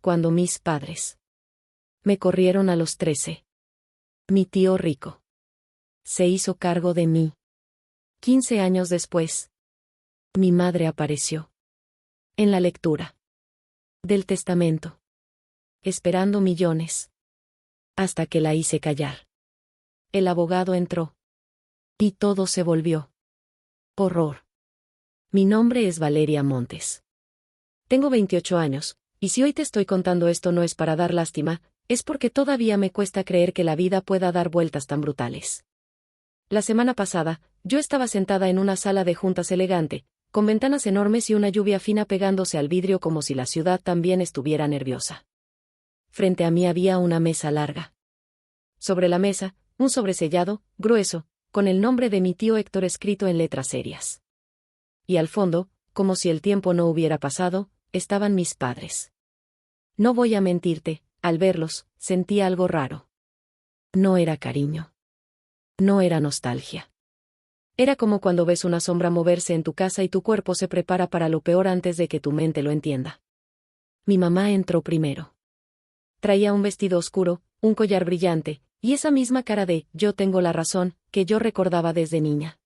cuando mis padres me corrieron a los 13. Mi tío rico se hizo cargo de mí. 15 años después, mi madre apareció en la lectura del testamento, esperando millones, hasta que la hice callar. El abogado entró y todo se volvió horror. Mi nombre es Valeria Montes. Tengo 28 años, y si hoy te estoy contando esto no es para dar lástima, es porque todavía me cuesta creer que la vida pueda dar vueltas tan brutales. La semana pasada, yo estaba sentada en una sala de juntas elegante, con ventanas enormes y una lluvia fina pegándose al vidrio como si la ciudad también estuviera nerviosa. Frente a mí había una mesa larga. Sobre la mesa, un sobresellado, grueso, con el nombre de mi tío Héctor escrito en letras serias. Y al fondo, como si el tiempo no hubiera pasado, estaban mis padres. No voy a mentirte, al verlos, sentí algo raro. No era cariño. No era nostalgia. Era como cuando ves una sombra moverse en tu casa y tu cuerpo se prepara para lo peor antes de que tu mente lo entienda. Mi mamá entró primero. Traía un vestido oscuro, un collar brillante, y esa misma cara de «yo tengo la razón» que yo recordaba desde niña.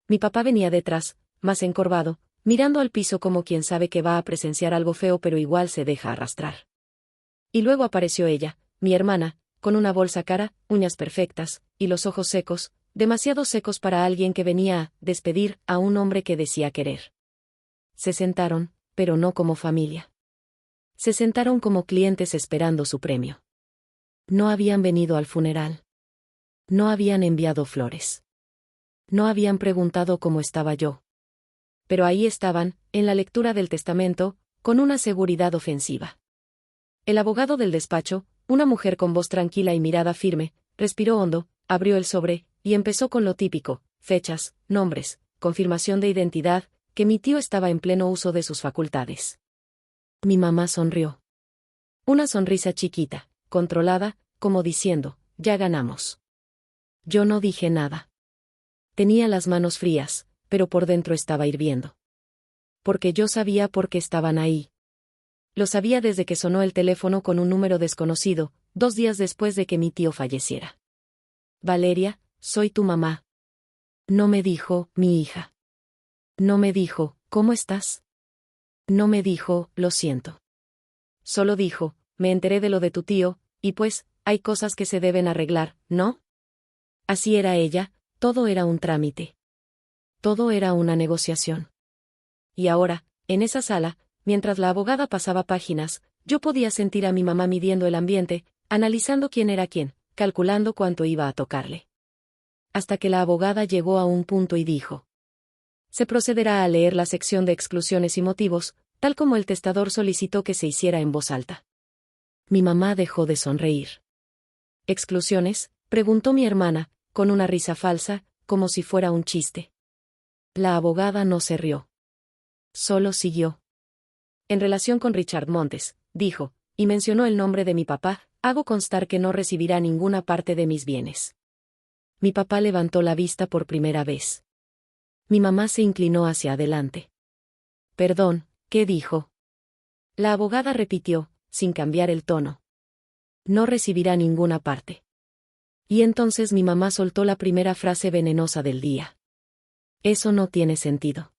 Mi papá venía detrás, más encorvado, mirando al piso como quien sabe que va a presenciar algo feo pero igual se deja arrastrar. Y luego apareció ella, mi hermana, con una bolsa cara, uñas perfectas, y los ojos secos, demasiado secos para alguien que venía a despedir a un hombre que decía querer. Se sentaron, pero no como familia. Se sentaron como clientes esperando su premio. No habían venido al funeral. No habían enviado flores. No habían preguntado cómo estaba yo. Pero ahí estaban, en la lectura del testamento, con una seguridad ofensiva. El abogado del despacho, una mujer con voz tranquila y mirada firme, respiró hondo, abrió el sobre, y empezó con lo típico, fechas, nombres, confirmación de identidad, que mi tío estaba en pleno uso de sus facultades. Mi mamá sonrió. Una sonrisa chiquita, controlada, como diciendo, ya ganamos. Yo no dije nada. Tenía las manos frías, pero por dentro estaba hirviendo. Porque yo sabía por qué estaban ahí. Lo sabía desde que sonó el teléfono con un número desconocido, 2 días después de que mi tío falleciera. Valeria, soy tu mamá. No me dijo, mi hija. No me dijo, ¿cómo estás? No me dijo, lo siento. Solo dijo, me enteré de lo de tu tío, y pues, hay cosas que se deben arreglar, ¿no? Así era ella, todo era un trámite. Todo era una negociación. Y ahora, en esa sala, mientras la abogada pasaba páginas, yo podía sentir a mi mamá midiendo el ambiente, analizando quién era quién, calculando cuánto iba a tocarle. Hasta que la abogada llegó a un punto y dijo: se procederá a leer la sección de exclusiones y motivos, tal como el testador solicitó que se hiciera en voz alta. Mi mamá dejó de sonreír. ¿Exclusiones?, preguntó mi hermana, con una risa falsa, como si fuera un chiste. La abogada no se rió. Solo siguió. En relación con Richard Montes, dijo, y mencionó el nombre de mi papá, hago constar que no recibirá ninguna parte de mis bienes. Mi papá levantó la vista por primera vez. Mi mamá se inclinó hacia adelante. Perdón, ¿qué dijo? La abogada repitió, sin cambiar el tono. No recibirá ninguna parte. Y entonces mi mamá soltó la primera frase venenosa del día. Eso no tiene sentido.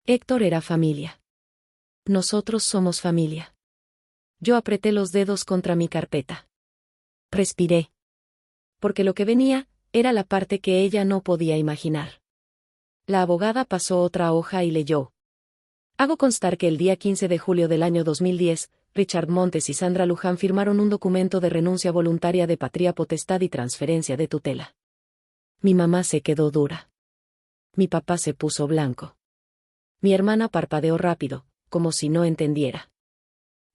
Héctor era familia. Nosotros somos familia. Yo apreté los dedos contra mi carpeta. Respiré. Porque lo que venía, era la parte que ella no podía imaginar. La abogada pasó otra hoja y leyó. Hago constar que el día 15 de julio del año 2010, Richard Montes y Sandra Luján firmaron un documento de renuncia voluntaria de patria potestad y transferencia de tutela. Mi mamá se quedó dura. Mi papá se puso blanco. Mi hermana parpadeó rápido, como si no entendiera.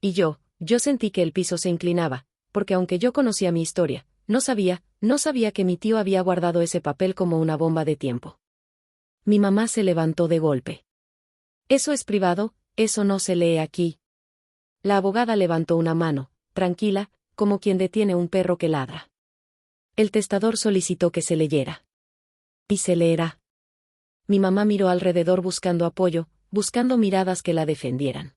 Y yo sentí que el piso se inclinaba, porque aunque yo conocía mi historia, no sabía que mi tío había guardado ese papel como una bomba de tiempo. Mi mamá se levantó de golpe. Eso es privado, eso no se lee aquí. La abogada levantó una mano, tranquila, como quien detiene un perro que ladra. El testador solicitó que se leyera. Y se leerá. Mi mamá miró alrededor buscando apoyo, buscando miradas que la defendieran.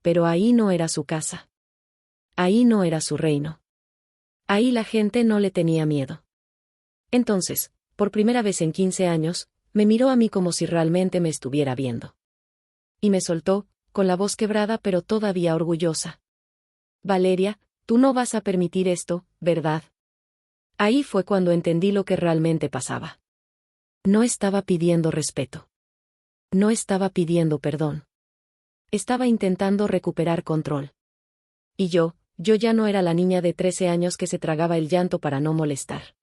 pero ahí no era su casa. Ahí no era su reino. Ahí la gente no le tenía miedo. Entonces, por primera vez en 15 años, me miró a mí como si realmente me estuviera viendo. Y me soltó, con la voz quebrada pero todavía orgullosa. Valeria, tú no vas a permitir esto, ¿verdad? Ahí fue cuando entendí lo que realmente pasaba. No estaba pidiendo respeto. No estaba pidiendo perdón. Estaba intentando recuperar control. Y yo ya no era la niña de 13 años que se tragaba el llanto para no molestar.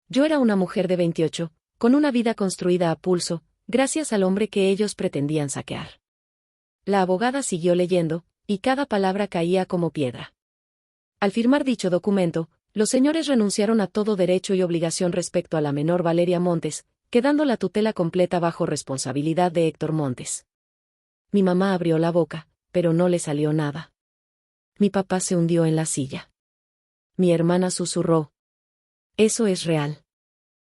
Yo era una mujer de 28, con una vida construida a pulso, gracias al hombre que ellos pretendían saquear. La abogada siguió leyendo, y cada palabra caía como piedra. Al firmar dicho documento, los señores renunciaron a todo derecho y obligación respecto a la menor Valeria Montes, quedando la tutela completa bajo responsabilidad de Héctor Montes. Mi mamá abrió la boca, pero no le salió nada. Mi papá se hundió en la silla. Mi hermana susurró: «Eso es real».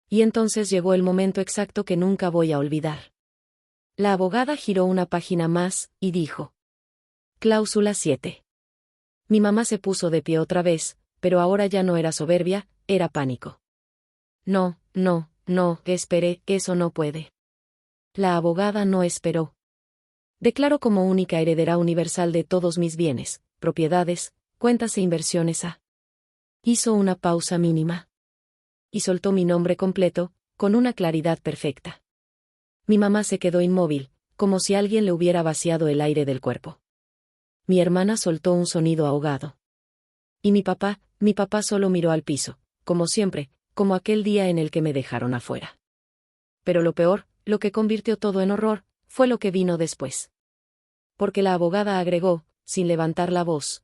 Y entonces llegó el momento exacto que nunca voy a olvidar. La abogada giró una página más, y dijo: Cláusula 7. Mi mamá se puso de pie otra vez, pero ahora ya no era soberbia, era pánico. No, espere, eso no puede. La abogada no esperó. Declaro como única heredera universal de todos mis bienes, propiedades, cuentas e inversiones a. Hizo una pausa mínima. Y soltó mi nombre completo, con una claridad perfecta. Mi mamá se quedó inmóvil, como si alguien le hubiera vaciado el aire del cuerpo. Mi hermana soltó un sonido ahogado. Y mi papá solo miró al piso, como siempre, como aquel día en el que me dejaron afuera. Pero lo peor, lo que convirtió todo en horror, fue lo que vino después. Porque la abogada agregó, sin levantar la voz: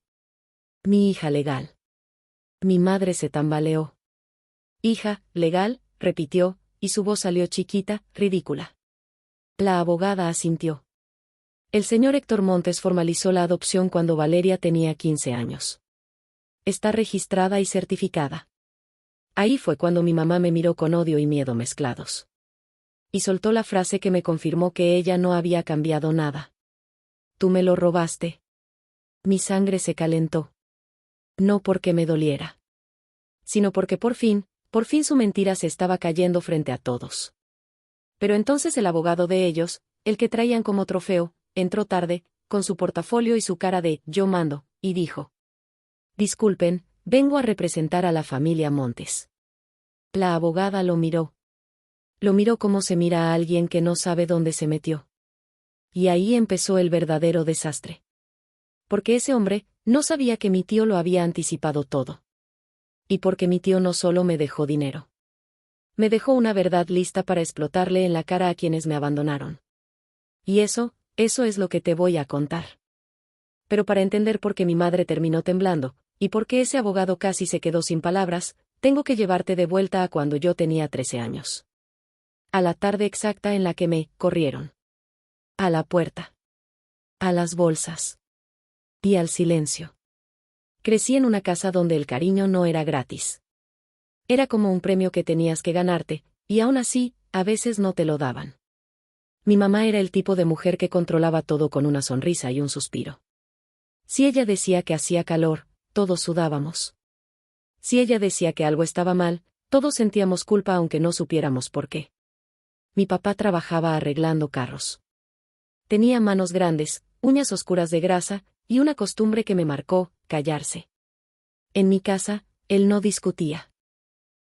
mi hija legal. Mi madre se tambaleó. Hija, legal, repitió, y su voz salió chiquita, ridícula. La abogada asintió. El señor Héctor Montes formalizó la adopción cuando Valeria tenía 15 años. Está registrada y certificada. Ahí fue cuando mi mamá me miró con odio y miedo mezclados. Y soltó la frase que me confirmó que ella no había cambiado nada. Tú me lo robaste. Mi sangre se calentó. No porque me doliera, sino porque por fin su mentira se estaba cayendo frente a todos. Pero entonces el abogado de ellos, el que traían como trofeo, entró tarde, con su portafolio y su cara de «yo mando», y dijo: «Disculpen, vengo a representar a la familia Montes». La abogada lo miró. Lo miró como se mira a alguien que no sabe dónde se metió. Y ahí empezó el verdadero desastre. Porque ese hombre no sabía que mi tío lo había anticipado todo. Y porque mi tío no solo me dejó dinero. Me dejó una verdad lista para explotarle en la cara a quienes me abandonaron. Y eso es lo que te voy a contar. Pero para entender por qué mi madre terminó temblando, y por qué ese abogado casi se quedó sin palabras, tengo que llevarte de vuelta a cuando yo tenía 13 años. A la tarde exacta en la que me corrieron. A la puerta. A las bolsas. Y al silencio. Crecí en una casa donde el cariño no era gratis. Era como un premio que tenías que ganarte, y aún así, a veces no te lo daban. Mi mamá era el tipo de mujer que controlaba todo con una sonrisa y un suspiro. Si ella decía que hacía calor, todos sudábamos. Si ella decía que algo estaba mal, todos sentíamos culpa aunque no supiéramos por qué. Mi papá trabajaba arreglando carros. Tenía manos grandes, uñas oscuras de grasa, y una costumbre que me marcó: callarse. En mi casa, él no discutía.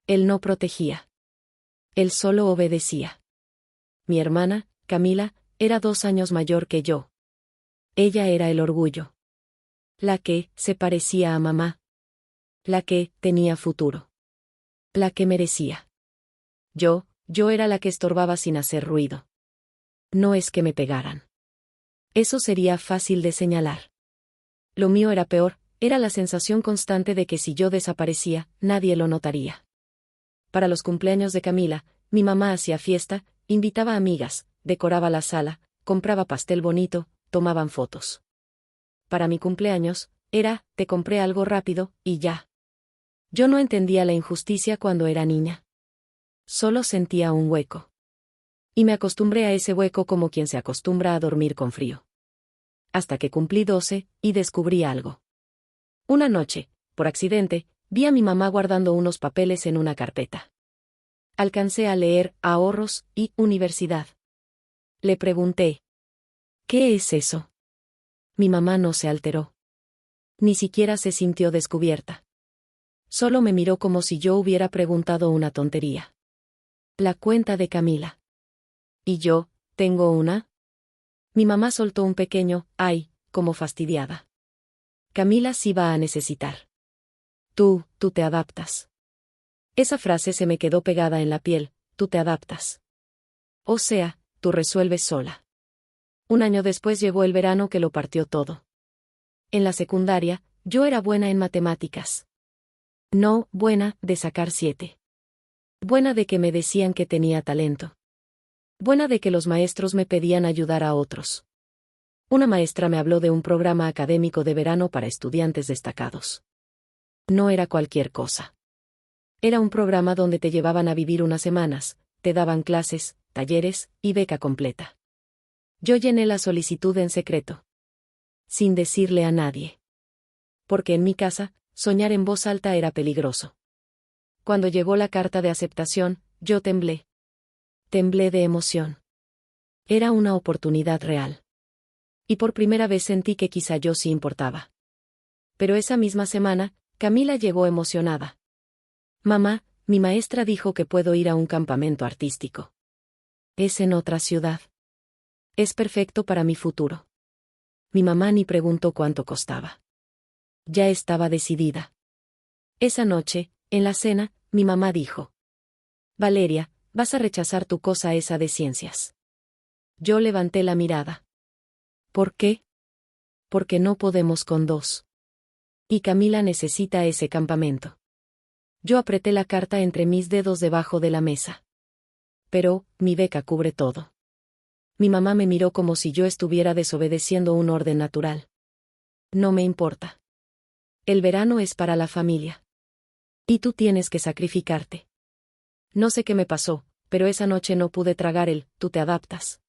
Él no protegía. Él solo obedecía. Mi hermana, Camila, era 2 años mayor que yo. Ella era el orgullo. La que se parecía a mamá. La que tenía futuro. La que merecía. Yo era la que estorbaba sin hacer ruido. No es que me pegaran. Eso sería fácil de señalar. Lo mío era peor, era la sensación constante de que si yo desaparecía, nadie lo notaría. Para los cumpleaños de Camila, mi mamá hacía fiesta, invitaba amigas, decoraba la sala, compraba pastel bonito, tomaban fotos. Para mi cumpleaños, era: te compré algo rápido, y ya. Yo no entendía la injusticia cuando era niña. Solo sentía un hueco. Y me acostumbré a ese hueco como quien se acostumbra a dormir con frío. hasta que cumplí 12, y descubrí algo. Una noche, por accidente, vi a mi mamá guardando unos papeles en una carpeta. Alcancé a leer ahorros y universidad. Le pregunté: ¿qué es eso? Mi mamá no se alteró. Ni siquiera se sintió descubierta. Solo me miró como si yo hubiera preguntado una tontería. La cuenta de Camila. ¿Y yo, tengo una? Mi mamá soltó un pequeño «ay», como fastidiada. Camila sí va a necesitar. Tú te adaptas. Esa frase se me quedó pegada en la piel, tú te adaptas. O sea, tú resuelves sola. Un año después llegó el verano que lo partió todo. En la secundaria, yo era buena en matemáticas. No buena de sacar 7. Buena de que me decían que tenía talento. Buena de que los maestros me pedían ayudar a otros. Una maestra me habló de un programa académico de verano para estudiantes destacados. No era cualquier cosa. Era un programa donde te llevaban a vivir unas semanas, te daban clases, talleres y beca completa. Yo llené la solicitud en secreto. Sin decirle a nadie. Porque en mi casa, soñar en voz alta era peligroso. Cuando llegó la carta de aceptación, yo temblé. Temblé de emoción. Era una oportunidad real. Y por primera vez sentí que quizá yo sí importaba. Pero esa misma semana, Camila llegó emocionada. Mamá, mi maestra dijo que puedo ir a un campamento artístico. Es en otra ciudad. Es perfecto para mi futuro. Mi mamá ni preguntó cuánto costaba. Ya estaba decidida. Esa noche, en la cena, mi mamá dijo: Valeria, vas a rechazar tu cosa esa de ciencias. Yo levanté la mirada. ¿Por qué? Porque no podemos con 2. Y Camila necesita ese campamento. Yo apreté la carta entre mis dedos debajo de la mesa. Pero, mi beca cubre todo. Mi mamá me miró como si yo estuviera desobedeciendo un orden natural. No me importa. El verano es para la familia. Y tú tienes que sacrificarte. No sé qué me pasó, pero esa noche no pude tragar el «tú te adaptas».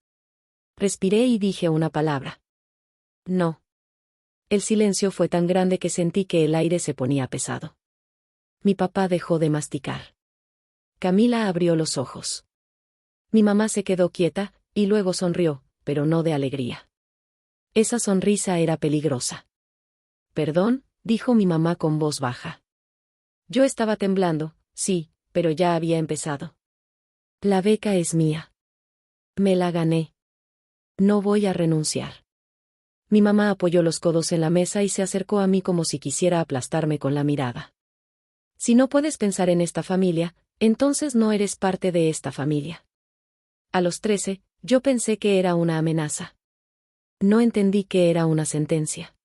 Respiré y dije una palabra. No. El silencio fue tan grande que sentí que el aire se ponía pesado. Mi papá dejó de masticar. Camila abrió los ojos. Mi mamá se quedó quieta, y luego sonrió, pero no de alegría. Esa sonrisa era peligrosa. «Perdón», dijo mi mamá con voz baja. Yo estaba temblando, sí, pero ya había empezado. La beca es mía. Me la gané. No voy a renunciar. Mi mamá apoyó los codos en la mesa y se acercó a mí como si quisiera aplastarme con la mirada. Si no puedes pensar en esta familia, entonces no eres parte de esta familia. A los 13, yo pensé que era una amenaza. No entendí que era una sentencia.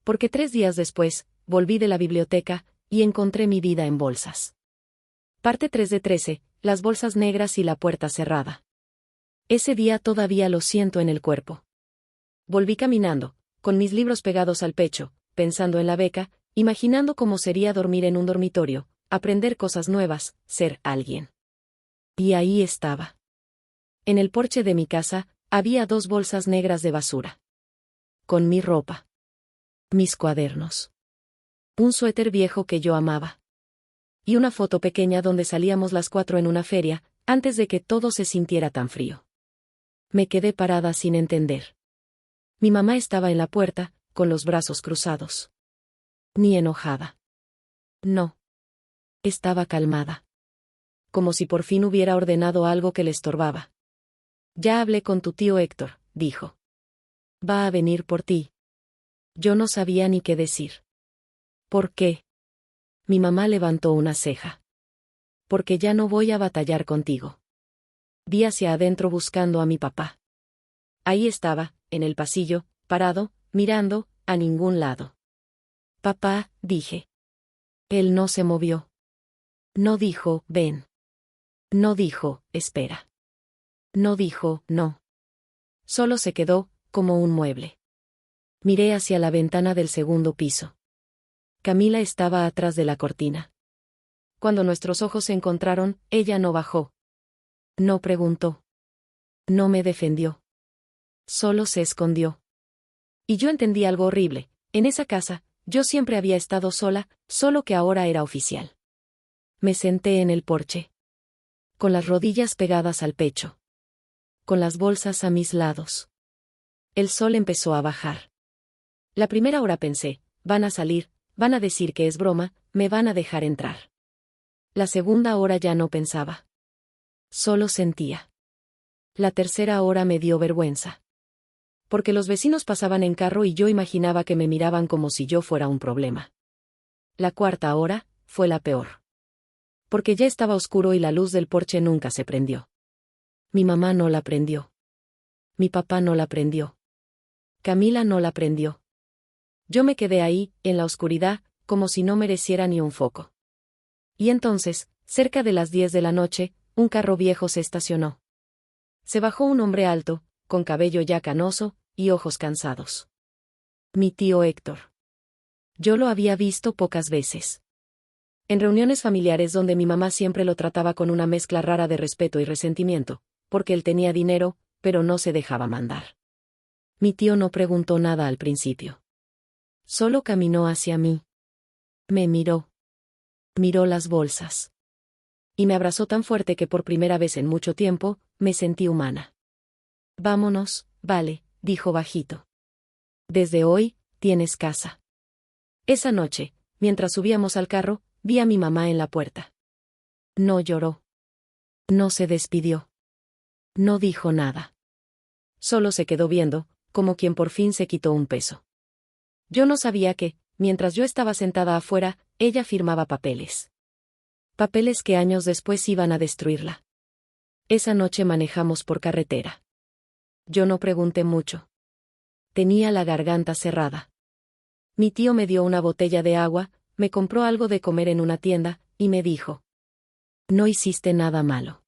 Porque 3 días después, volví de la biblioteca, y encontré mi vida en bolsas. Parte 3 de 13, las bolsas negras y la puerta cerrada. Ese día todavía lo siento en el cuerpo. Volví caminando, con mis libros pegados al pecho, pensando en la beca, imaginando cómo sería dormir en un dormitorio, aprender cosas nuevas, ser alguien. Y ahí estaba. En el porche de mi casa, había 2 bolsas negras de basura. Con mi ropa. Mis cuadernos. Un suéter viejo que yo amaba. Y una foto pequeña donde salíamos las 4 en una feria, antes de que todo se sintiera tan frío. Me quedé parada sin entender. Mi mamá estaba en la puerta, con los brazos cruzados. Ni enojada. No. Estaba calmada. Como si por fin hubiera ordenado algo que le estorbaba. Ya hablé con tu tío Héctor, dijo. Va a venir por ti. Yo no sabía ni qué decir. ¿Por qué? Mi mamá levantó una ceja. Porque ya no voy a batallar contigo. Vi hacia adentro buscando a mi papá. Ahí estaba, en el pasillo, parado, mirando, a ningún lado. Papá, dije. Él no se movió. No dijo, ven. No dijo, espera. No dijo, no. Solo se quedó, como un mueble. Miré hacia la ventana del segundo piso. Camila estaba atrás de la cortina. Cuando nuestros ojos se encontraron, ella no bajó. No preguntó. No me defendió. Solo se escondió. Y yo entendí algo horrible. En esa casa, yo siempre había estado sola, solo que ahora era oficial. Me senté en el porche. Con las rodillas pegadas al pecho. Con las bolsas a mis lados. El sol empezó a bajar. La primera hora pensé, van a salir, van a decir que es broma, me van a dejar entrar. La segunda hora ya no pensaba. Solo sentía. La tercera hora me dio vergüenza. Porque los vecinos pasaban en carro y yo imaginaba que me miraban como si yo fuera un problema. La cuarta hora fue la peor. Porque ya estaba oscuro y la luz del porche nunca se prendió. Mi mamá no la prendió. Mi papá no la prendió. Camila no la prendió. Yo me quedé ahí, en la oscuridad, como si no mereciera ni un foco. Y entonces, cerca de las 10 de la noche, un carro viejo se estacionó. Se bajó un hombre alto, con cabello ya canoso, y ojos cansados. Mi tío Héctor. Yo lo había visto pocas veces. En reuniones familiares donde mi mamá siempre lo trataba con una mezcla rara de respeto y resentimiento, porque él tenía dinero, pero no se dejaba mandar. Mi tío no preguntó nada al principio. Solo caminó hacia mí. Me miró. Miró las bolsas. Y me abrazó tan fuerte que por primera vez en mucho tiempo, me sentí humana. Vámonos, vale, dijo bajito. Desde hoy, tienes casa. Esa noche, mientras subíamos al carro, vi a mi mamá en la puerta. No lloró. No se despidió. No dijo nada. Solo se quedó viendo, como quien por fin se quitó un peso. Yo no sabía que, mientras yo estaba sentada afuera, ella firmaba papeles. Papeles que años después iban a destruirla. Esa noche manejamos por carretera. Yo no pregunté mucho. Tenía la garganta cerrada. Mi tío me dio una botella de agua, me compró algo de comer en una tienda, y me dijo: no hiciste nada malo.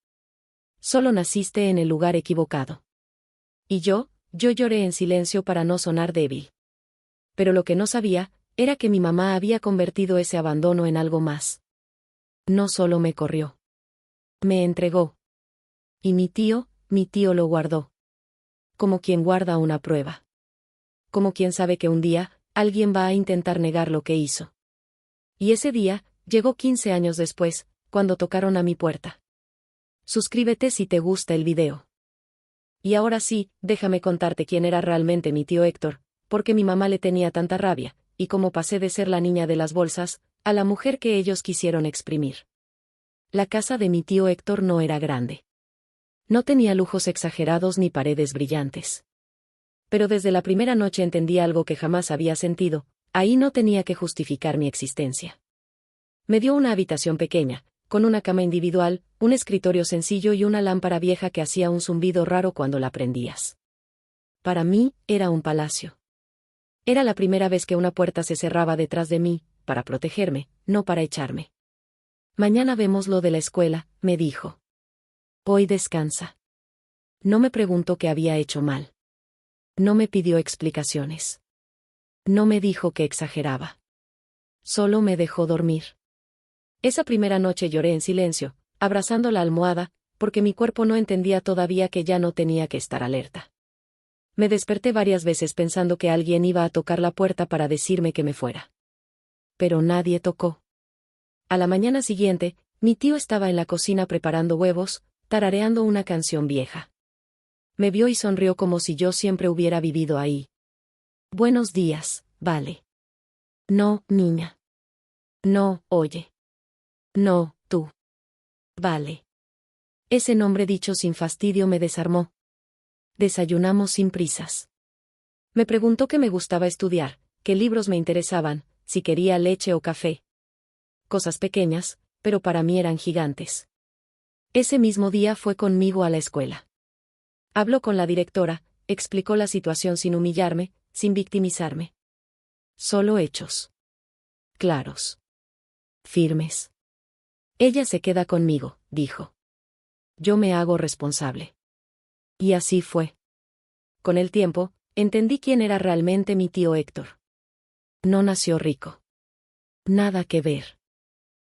Solo naciste en el lugar equivocado. Y yo lloré en silencio para no sonar débil. Pero lo que no sabía, era que mi mamá había convertido ese abandono en algo más. No solo me corrió. Me entregó. Y mi tío lo guardó. Como quien guarda una prueba. Como quien sabe que un día, alguien va a intentar negar lo que hizo. Y ese día, llegó 15 años después, cuando tocaron a mi puerta. Suscríbete si te gusta el video. Y ahora sí, déjame contarte quién era realmente mi tío Héctor, porque mi mamá le tenía tanta rabia, y cómo pasé de ser la niña de las bolsas, a la mujer que ellos quisieron exprimir. La casa de mi tío Héctor no era grande. No tenía lujos exagerados ni paredes brillantes. Pero desde la primera noche entendí algo que jamás había sentido, ahí no tenía que justificar mi existencia. Me dio una habitación pequeña, con una cama individual, un escritorio sencillo y una lámpara vieja que hacía un zumbido raro cuando la prendías. Para mí, era un palacio. Era la primera vez que una puerta se cerraba detrás de mí, para protegerme, no para echarme. Mañana vemos lo de la escuela, me dijo. Hoy descansa. No me preguntó qué había hecho mal. No me pidió explicaciones. No me dijo que exageraba. Solo me dejó dormir. Esa primera noche lloré en silencio, abrazando la almohada, porque mi cuerpo no entendía todavía que ya no tenía que estar alerta. Me desperté varias veces pensando que alguien iba a tocar la puerta para decirme que me fuera. Pero nadie tocó. A la mañana siguiente, mi tío estaba en la cocina preparando huevos, tarareando una canción vieja. Me vio y sonrió como si yo siempre hubiera vivido ahí. Buenos días, vale. No, niña. No, oye. No, tú. Vale. Ese nombre dicho sin fastidio me desarmó. Desayunamos sin prisas. Me preguntó qué me gustaba estudiar, qué libros me interesaban, si quería leche o café. Cosas pequeñas, pero para mí eran gigantes. Ese mismo día fue conmigo a la escuela. Habló con la directora, explicó la situación sin humillarme, sin victimizarme. Solo hechos. Claros. Firmes. Ella se queda conmigo, dijo. Yo me hago responsable. Y así fue. Con el tiempo, entendí quién era realmente mi tío Héctor. No nació rico. Nada que ver.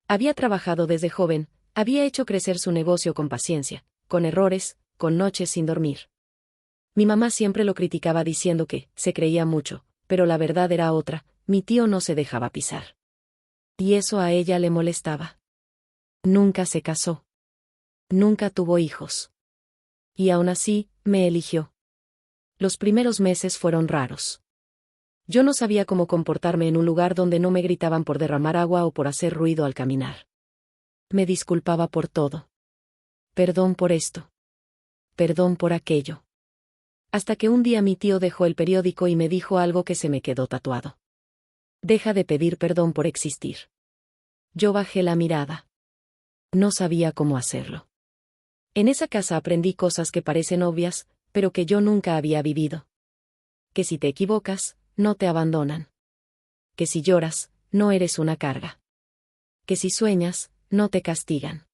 Había trabajado desde joven, había hecho crecer su negocio con paciencia, con errores, con noches sin dormir. Mi mamá siempre lo criticaba diciendo que se creía mucho, pero la verdad era otra, mi tío no se dejaba pisar. Y eso a ella le molestaba. Nunca se casó. Nunca tuvo hijos. Y aún así, me eligió. Los primeros meses fueron raros. Yo no sabía cómo comportarme en un lugar donde no me gritaban por derramar agua o por hacer ruido al caminar. Me disculpaba por todo. Perdón por esto. Perdón por aquello. Hasta que un día mi tío dejó el periódico y me dijo algo que se me quedó tatuado. Deja de pedir perdón por existir. Yo bajé la mirada. No sabía cómo hacerlo. En esa casa aprendí cosas que parecen obvias, pero que yo nunca había vivido. Que si te equivocas, no te abandonan. Que si lloras, no eres una carga. Que si sueñas, no te castigan.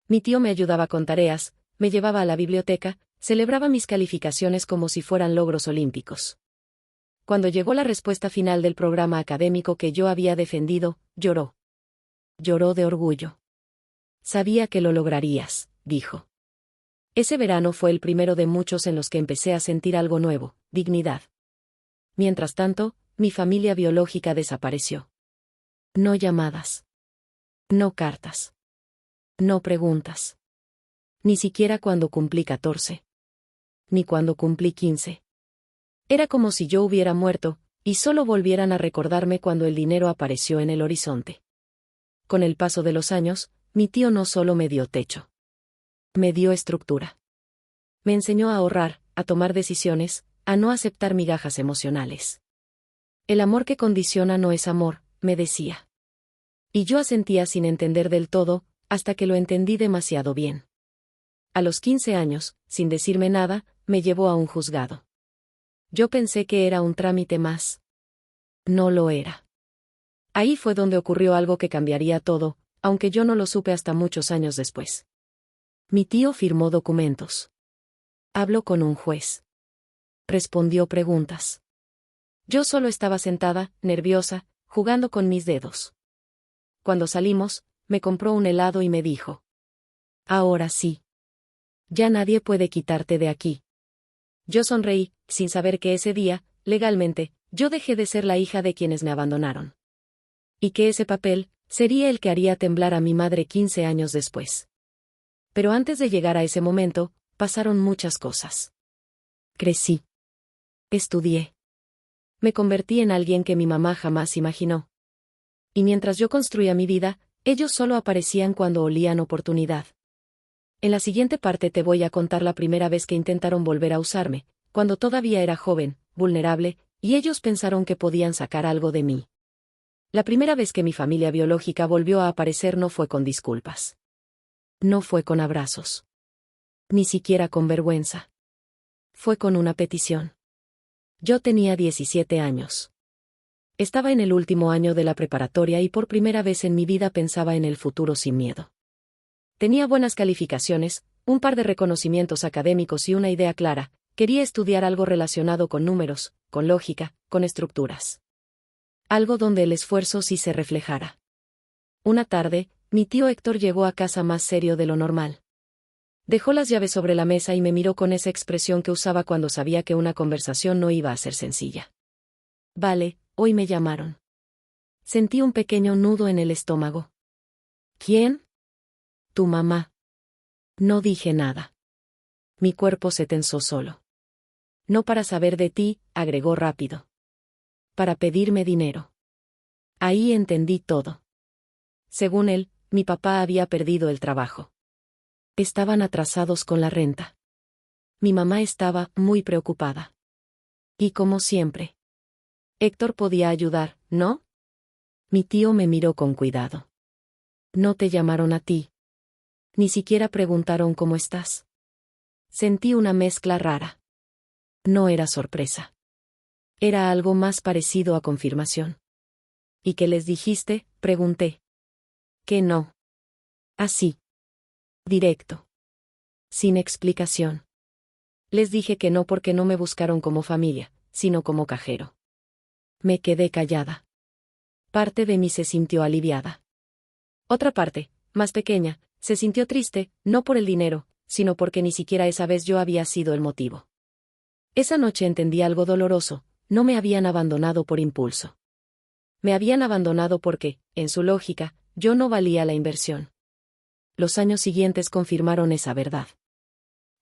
Mi tío me ayudaba con tareas, me llevaba a la biblioteca, celebraba mis calificaciones como si fueran logros olímpicos. Cuando llegó la respuesta final del programa académico que yo había defendido, lloró. Lloró de orgullo. Sabía que lo lograrías, dijo. Ese verano fue el primero de muchos en los que empecé a sentir algo nuevo, dignidad. Mientras tanto, mi familia biológica desapareció. No llamadas. No cartas. No preguntas. Ni siquiera cuando cumplí 14. Ni cuando cumplí 15. Era como si yo hubiera muerto, y solo volvieran a recordarme cuando el dinero apareció en el horizonte. Con el paso de los años, mi tío no solo me dio techo. Me dio estructura. Me enseñó a ahorrar, a tomar decisiones, a no aceptar migajas emocionales. El amor que condiciona no es amor, me decía. Y yo asentía sin entender del todo, hasta que lo entendí demasiado bien. A los 15 años, sin decirme nada, me llevó a un juzgado. Yo pensé que era un trámite más. No lo era. Ahí fue donde ocurrió algo que cambiaría todo, aunque yo no lo supe hasta muchos años después. Mi tío firmó documentos. Habló con un juez. Respondió preguntas. Yo solo estaba sentada, nerviosa, jugando con mis dedos. Cuando salimos, me compró un helado y me dijo: ahora sí. Ya nadie puede quitarte de aquí. Yo sonreí, sin saber que ese día, legalmente, yo dejé de ser la hija de quienes me abandonaron. Y que ese papel sería el que haría temblar a mi madre 15 años después. Pero antes de llegar a ese momento, pasaron muchas cosas. Crecí. Estudié. Me convertí en alguien que mi mamá jamás imaginó. Y mientras yo construía mi vida, ellos solo aparecían cuando olían oportunidad. En la siguiente parte te voy a contar la primera vez que intentaron volver a usarme, cuando todavía era joven, vulnerable, y ellos pensaron que podían sacar algo de mí. La primera vez que mi familia biológica volvió a aparecer no fue con disculpas. No fue con abrazos. Ni siquiera con vergüenza. Fue con una petición. Yo tenía 17 años. Estaba en el último año de la preparatoria y por primera vez en mi vida pensaba en el futuro sin miedo. Tenía buenas calificaciones, un par de reconocimientos académicos y una idea clara: quería estudiar algo relacionado con números, con lógica, con estructuras. Algo donde el esfuerzo sí se reflejara. Una tarde, mi tío Héctor llegó a casa más serio de lo normal. Dejó las llaves sobre la mesa y me miró con esa expresión que usaba cuando sabía que una conversación no iba a ser sencilla. Vale, hoy me llamaron. Sentí un pequeño nudo en el estómago. ¿Quién? Tu mamá. No dije nada. Mi cuerpo se tensó solo. No para saber de ti, agregó rápido. Para pedirme dinero. Ahí entendí todo. Según él, mi papá había perdido el trabajo. Estaban atrasados con la renta. Mi mamá estaba muy preocupada. Y como siempre. Héctor podía ayudar, ¿no? Mi tío me miró con cuidado. No te llamaron a ti. Ni siquiera preguntaron cómo estás. Sentí una mezcla rara. No era sorpresa. Era algo más parecido a confirmación. ¿Y qué les dijiste?, pregunté. Que no. Así. Directo. Sin explicación. Les dije que no porque no me buscaron como familia, sino como cajero. Me quedé callada. Parte de mí se sintió aliviada. Otra parte, más pequeña, se sintió triste, no por el dinero, sino porque ni siquiera esa vez yo había sido el motivo. Esa noche entendí algo doloroso: no me habían abandonado por impulso. Me habían abandonado porque, en su lógica, yo no valía la inversión. Los años siguientes confirmaron esa verdad.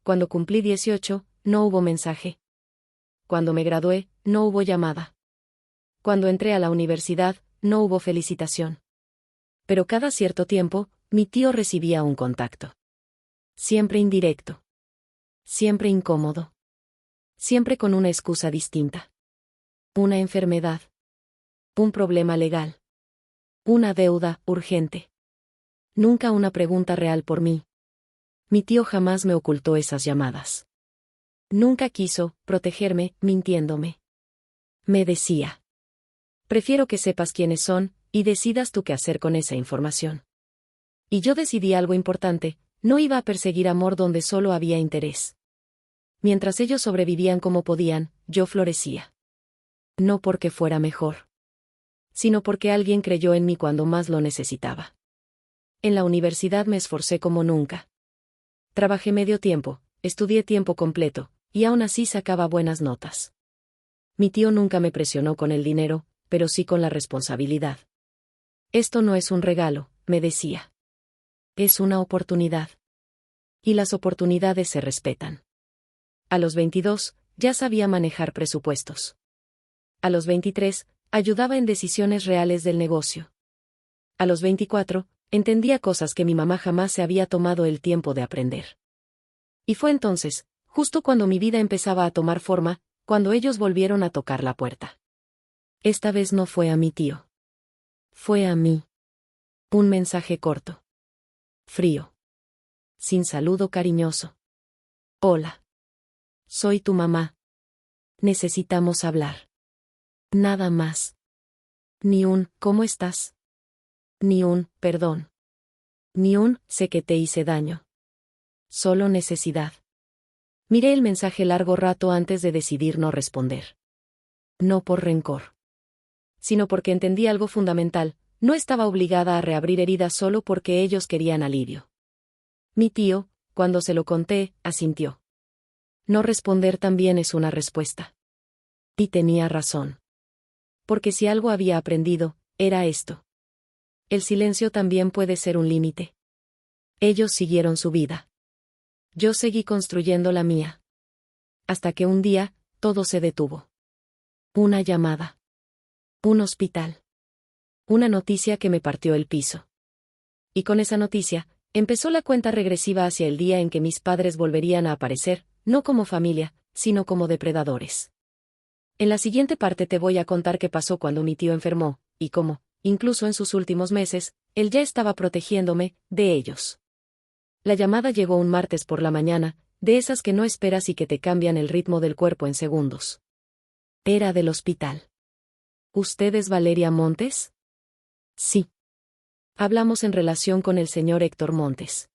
Cuando cumplí 18, no hubo mensaje. Cuando me gradué, no hubo llamada. Cuando entré a la universidad, no hubo felicitación. Pero cada cierto tiempo, mi tío recibía un contacto. Siempre indirecto. Siempre incómodo. Siempre con una excusa distinta. Una enfermedad. Un problema legal. Una deuda urgente. Nunca una pregunta real por mí. Mi tío jamás me ocultó esas llamadas. Nunca quiso protegerme, mintiéndome. Me decía: prefiero que sepas quiénes son, y decidas tú qué hacer con esa información. Y yo decidí algo importante: no iba a perseguir amor donde solo había interés. Mientras ellos sobrevivían como podían, yo florecía. No porque fuera mejor, sino porque alguien creyó en mí cuando más lo necesitaba. En la universidad me esforcé como nunca. Trabajé medio tiempo, estudié tiempo completo, y aún así sacaba buenas notas. Mi tío nunca me presionó con el dinero, pero sí con la responsabilidad. Esto no es un regalo, me decía. Es una oportunidad. Y las oportunidades se respetan. A los 22, ya sabía manejar presupuestos. A los 23, ayudaba en decisiones reales del negocio. A los 24, entendía cosas que mi mamá jamás se había tomado el tiempo de aprender. Y fue entonces, justo cuando mi vida empezaba a tomar forma, cuando ellos volvieron a tocar la puerta. Esta vez no fue a mi tío. Fue a mí. Un mensaje corto. Frío. Sin saludo cariñoso. Hola. Soy tu mamá. Necesitamos hablar. Nada más. Ni un ¿cómo estás? Ni un perdón. Ni un sé que te hice daño. Solo necesidad. Miré el mensaje largo rato antes de decidir no responder. No por rencor, sino porque entendí algo fundamental: no estaba obligada a reabrir heridas solo porque ellos querían alivio. Mi tío, cuando se lo conté, asintió. No responder también es una respuesta. Y tenía razón. Porque si algo había aprendido, era esto: el silencio también puede ser un límite. Ellos siguieron su vida. Yo seguí construyendo la mía. Hasta que un día, todo se detuvo. Una llamada. Un hospital. Una noticia que me partió el piso. Y con esa noticia, empezó la cuenta regresiva hacia el día en que mis padres volverían a aparecer, no como familia, sino como depredadores. En la siguiente parte te voy a contar qué pasó cuando mi tío enfermó, y cómo, incluso en sus últimos meses, él ya estaba protegiéndome de ellos. La llamada llegó un martes por la mañana, de esas que no esperas y que te cambian el ritmo del cuerpo en segundos. Era del hospital. ¿Usted es Valeria Montes? Sí. Hablamos en relación con el señor Héctor Montes.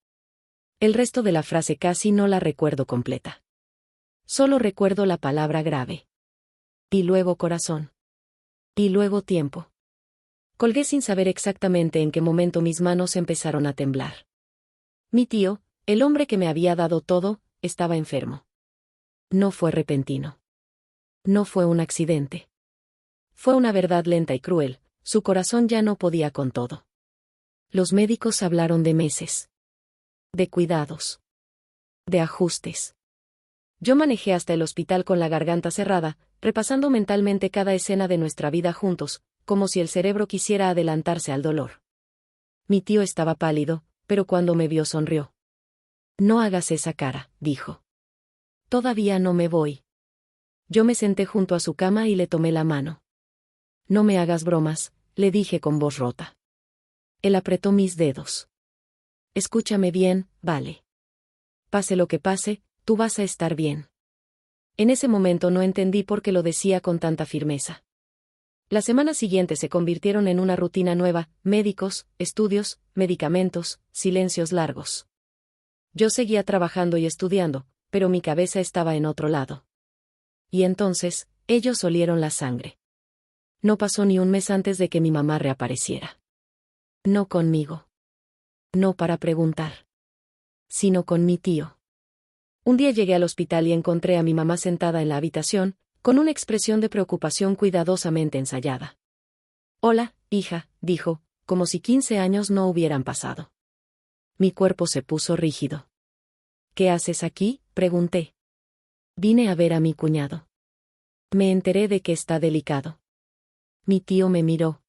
El resto de la frase casi no la recuerdo completa. Solo recuerdo la palabra grave. Y luego corazón. Y luego tiempo. Colgué sin saber exactamente en qué momento mis manos empezaron a temblar. Mi tío, el hombre que me había dado todo, estaba enfermo. No fue repentino. No fue un accidente. Fue una verdad lenta y cruel: su corazón ya no podía con todo. Los médicos hablaron de meses. De cuidados. De ajustes. Yo manejé hasta el hospital con la garganta cerrada, repasando mentalmente cada escena de nuestra vida juntos, como si el cerebro quisiera adelantarse al dolor. Mi tío estaba pálido, pero cuando me vio sonrió. No hagas esa cara, dijo. Todavía no me voy. Yo me senté junto a su cama y le tomé la mano. No me hagas bromas, le dije con voz rota. Él apretó mis dedos. Escúchame bien, vale. Pase lo que pase, tú vas a estar bien. En ese momento no entendí por qué lo decía con tanta firmeza. Las semanas siguientes se convirtieron en una rutina nueva: médicos, estudios, medicamentos, silencios largos. Yo seguía trabajando y estudiando, pero mi cabeza estaba en otro lado. Y entonces, ellos olieron la sangre. No pasó ni un mes antes de que mi mamá reapareciera. No conmigo. No para preguntar. Sino con mi tío. Un día llegué al hospital y encontré a mi mamá sentada en la habitación, con una expresión de preocupación cuidadosamente ensayada. «Hola, hija», dijo, como si 15 años no hubieran pasado. Mi cuerpo se puso rígido. «¿Qué haces aquí?», pregunté. «Vine a ver a mi cuñado. Me enteré de que está delicado». Mi tío me miró.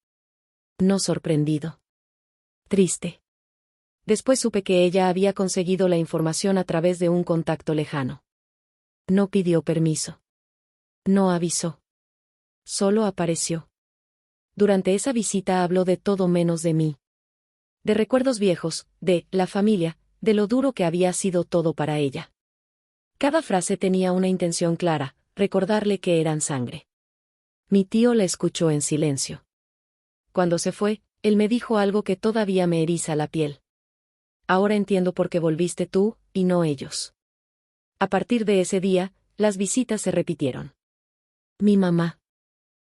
No sorprendido. Triste. Después supe que ella había conseguido la información a través de un contacto lejano. No pidió permiso. No avisó. Solo apareció. Durante esa visita habló de todo menos de mí. De recuerdos viejos, de la familia, de lo duro que había sido todo para ella. Cada frase tenía una intención clara, recordarle que eran sangre. Mi tío la escuchó en silencio. Cuando se fue, él me dijo algo que todavía me eriza la piel. «Ahora entiendo por qué volviste tú, y no ellos». A partir de ese día, las visitas se repitieron. Mi mamá.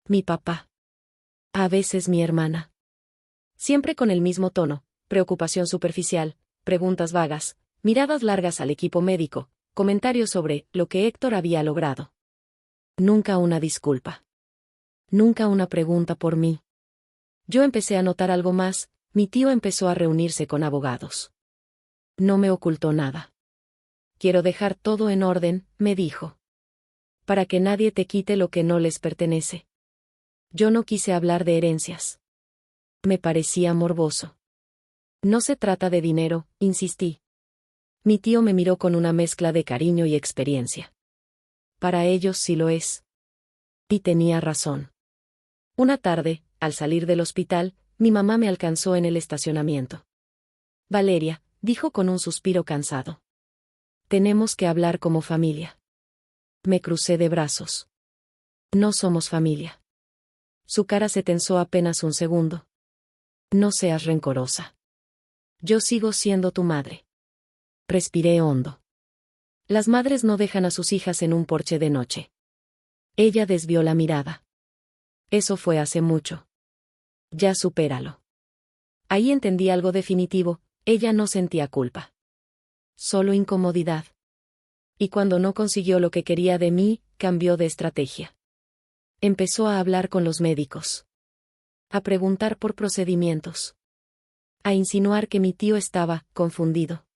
Mi papá. A veces mi hermana. Siempre con el mismo tono, preocupación superficial, preguntas vagas, miradas largas al equipo médico, comentarios sobre lo que Héctor había logrado. Nunca una disculpa. Nunca una pregunta por mí. Yo empecé a notar algo más, mi tío empezó a reunirse con abogados. No me ocultó nada. «Quiero dejar todo en orden», me dijo. «Para que nadie te quite lo que no les pertenece». Yo no quise hablar de herencias. Me parecía morboso. «No se trata de dinero», insistí. Mi tío me miró con una mezcla de cariño y experiencia. «Para ellos sí lo es». Y tenía razón. Una tarde, al salir del hospital, mi mamá me alcanzó en el estacionamiento. «Valeria», dijo con un suspiro cansado. «Tenemos que hablar como familia». Me crucé de brazos. «No somos familia». Su cara se tensó apenas un segundo. «No seas rencorosa. Yo sigo siendo tu madre». Respiré hondo. Las madres no dejan a sus hijas en un porche de noche. Ella desvió la mirada. «Eso fue hace mucho. Ya supéralo». Ahí entendí algo definitivo, ella no sentía culpa. Solo incomodidad. Y cuando no consiguió lo que quería de mí, cambió de estrategia. Empezó a hablar con los médicos. A preguntar por procedimientos. A insinuar que mi tío estaba confundido.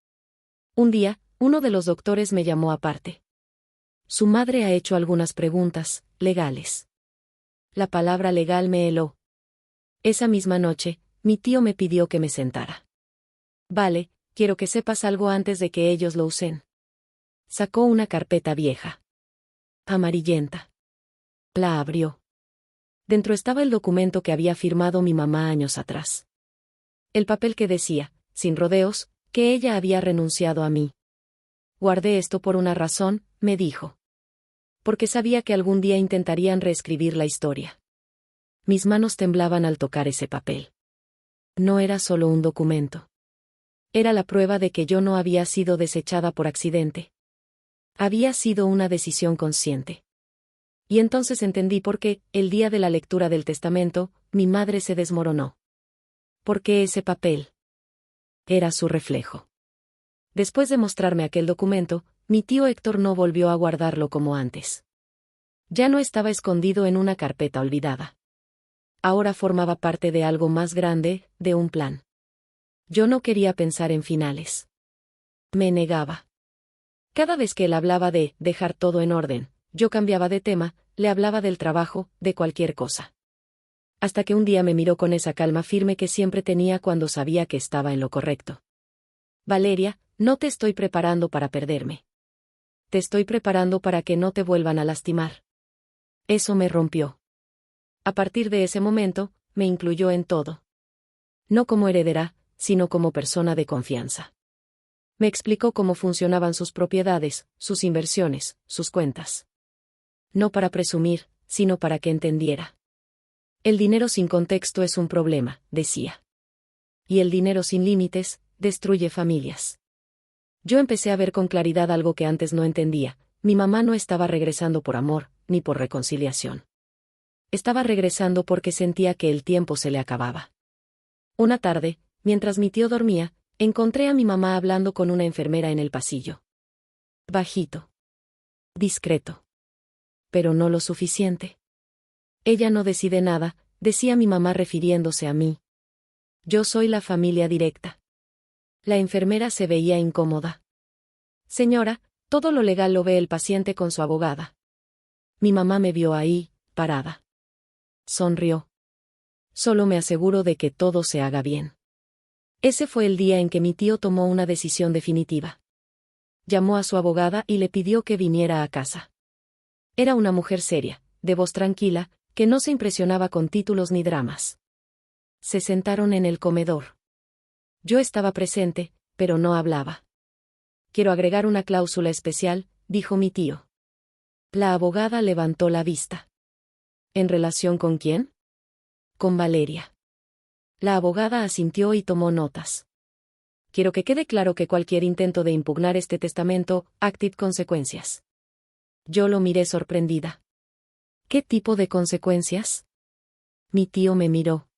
Un día, uno de los doctores me llamó aparte. Su madre ha hecho algunas preguntas legales. La palabra legal me heló. Esa misma noche, mi tío me pidió que me sentara. «Vale, quiero que sepas algo antes de que ellos lo usen». Sacó una carpeta vieja. Amarillenta. La abrió. Dentro estaba el documento que había firmado mi mamá años atrás. El papel que decía, sin rodeos, que ella había renunciado a mí. «Guardé esto por una razón», me dijo. «Porque sabía que algún día intentarían reescribir la historia». Mis manos temblaban al tocar ese papel. No era solo un documento. Era la prueba de que yo no había sido desechada por accidente. Había sido una decisión consciente. Y entonces entendí por qué, el día de la lectura del testamento, mi madre se desmoronó. Porque ese papel era su reflejo. Después de mostrarme aquel documento, mi tío Héctor no volvió a guardarlo como antes. Ya no estaba escondido en una carpeta olvidada. Ahora formaba parte de algo más grande, de un plan. Yo no quería pensar en finales. Me negaba. Cada vez que él hablaba de dejar todo en orden, yo cambiaba de tema, le hablaba del trabajo, de cualquier cosa. Hasta que un día me miró con esa calma firme que siempre tenía cuando sabía que estaba en lo correcto. «Valeria, no te estoy preparando para perderme. Te estoy preparando para que no te vuelvan a lastimar». Eso me rompió. A partir de ese momento, me incluyó en todo. No como heredera, sino como persona de confianza. Me explicó cómo funcionaban sus propiedades, sus inversiones, sus cuentas. No para presumir, sino para que entendiera. El dinero sin contexto es un problema, decía. Y el dinero sin límites, destruye familias. Yo empecé a ver con claridad algo que antes no entendía. Mi mamá no estaba regresando por amor, ni por reconciliación. Estaba regresando porque sentía que el tiempo se le acababa. Una tarde, mientras mi tío dormía, encontré a mi mamá hablando con una enfermera en el pasillo. Bajito. Discreto. Pero no lo suficiente. Ella no decide nada, decía mi mamá refiriéndose a mí. Yo soy la familia directa. La enfermera se veía incómoda. Señora, todo lo legal lo ve el paciente con su abogada. Mi mamá me vio ahí, parada. Sonrió. Solo me aseguro de que todo se haga bien. Ese fue el día en que mi tío tomó una decisión definitiva. Llamó a su abogada y le pidió que viniera a casa. Era una mujer seria, de voz tranquila, que no se impresionaba con títulos ni dramas. Se sentaron en el comedor. Yo estaba presente, pero no hablaba. Quiero agregar una cláusula especial, dijo mi tío. La abogada levantó la vista. ¿En relación con quién? Con Valeria. La abogada asintió y tomó notas. Quiero que quede claro que cualquier intento de impugnar este testamento, active consecuencias. Yo lo miré sorprendida. ¿Qué tipo de consecuencias? Mi tío me miró.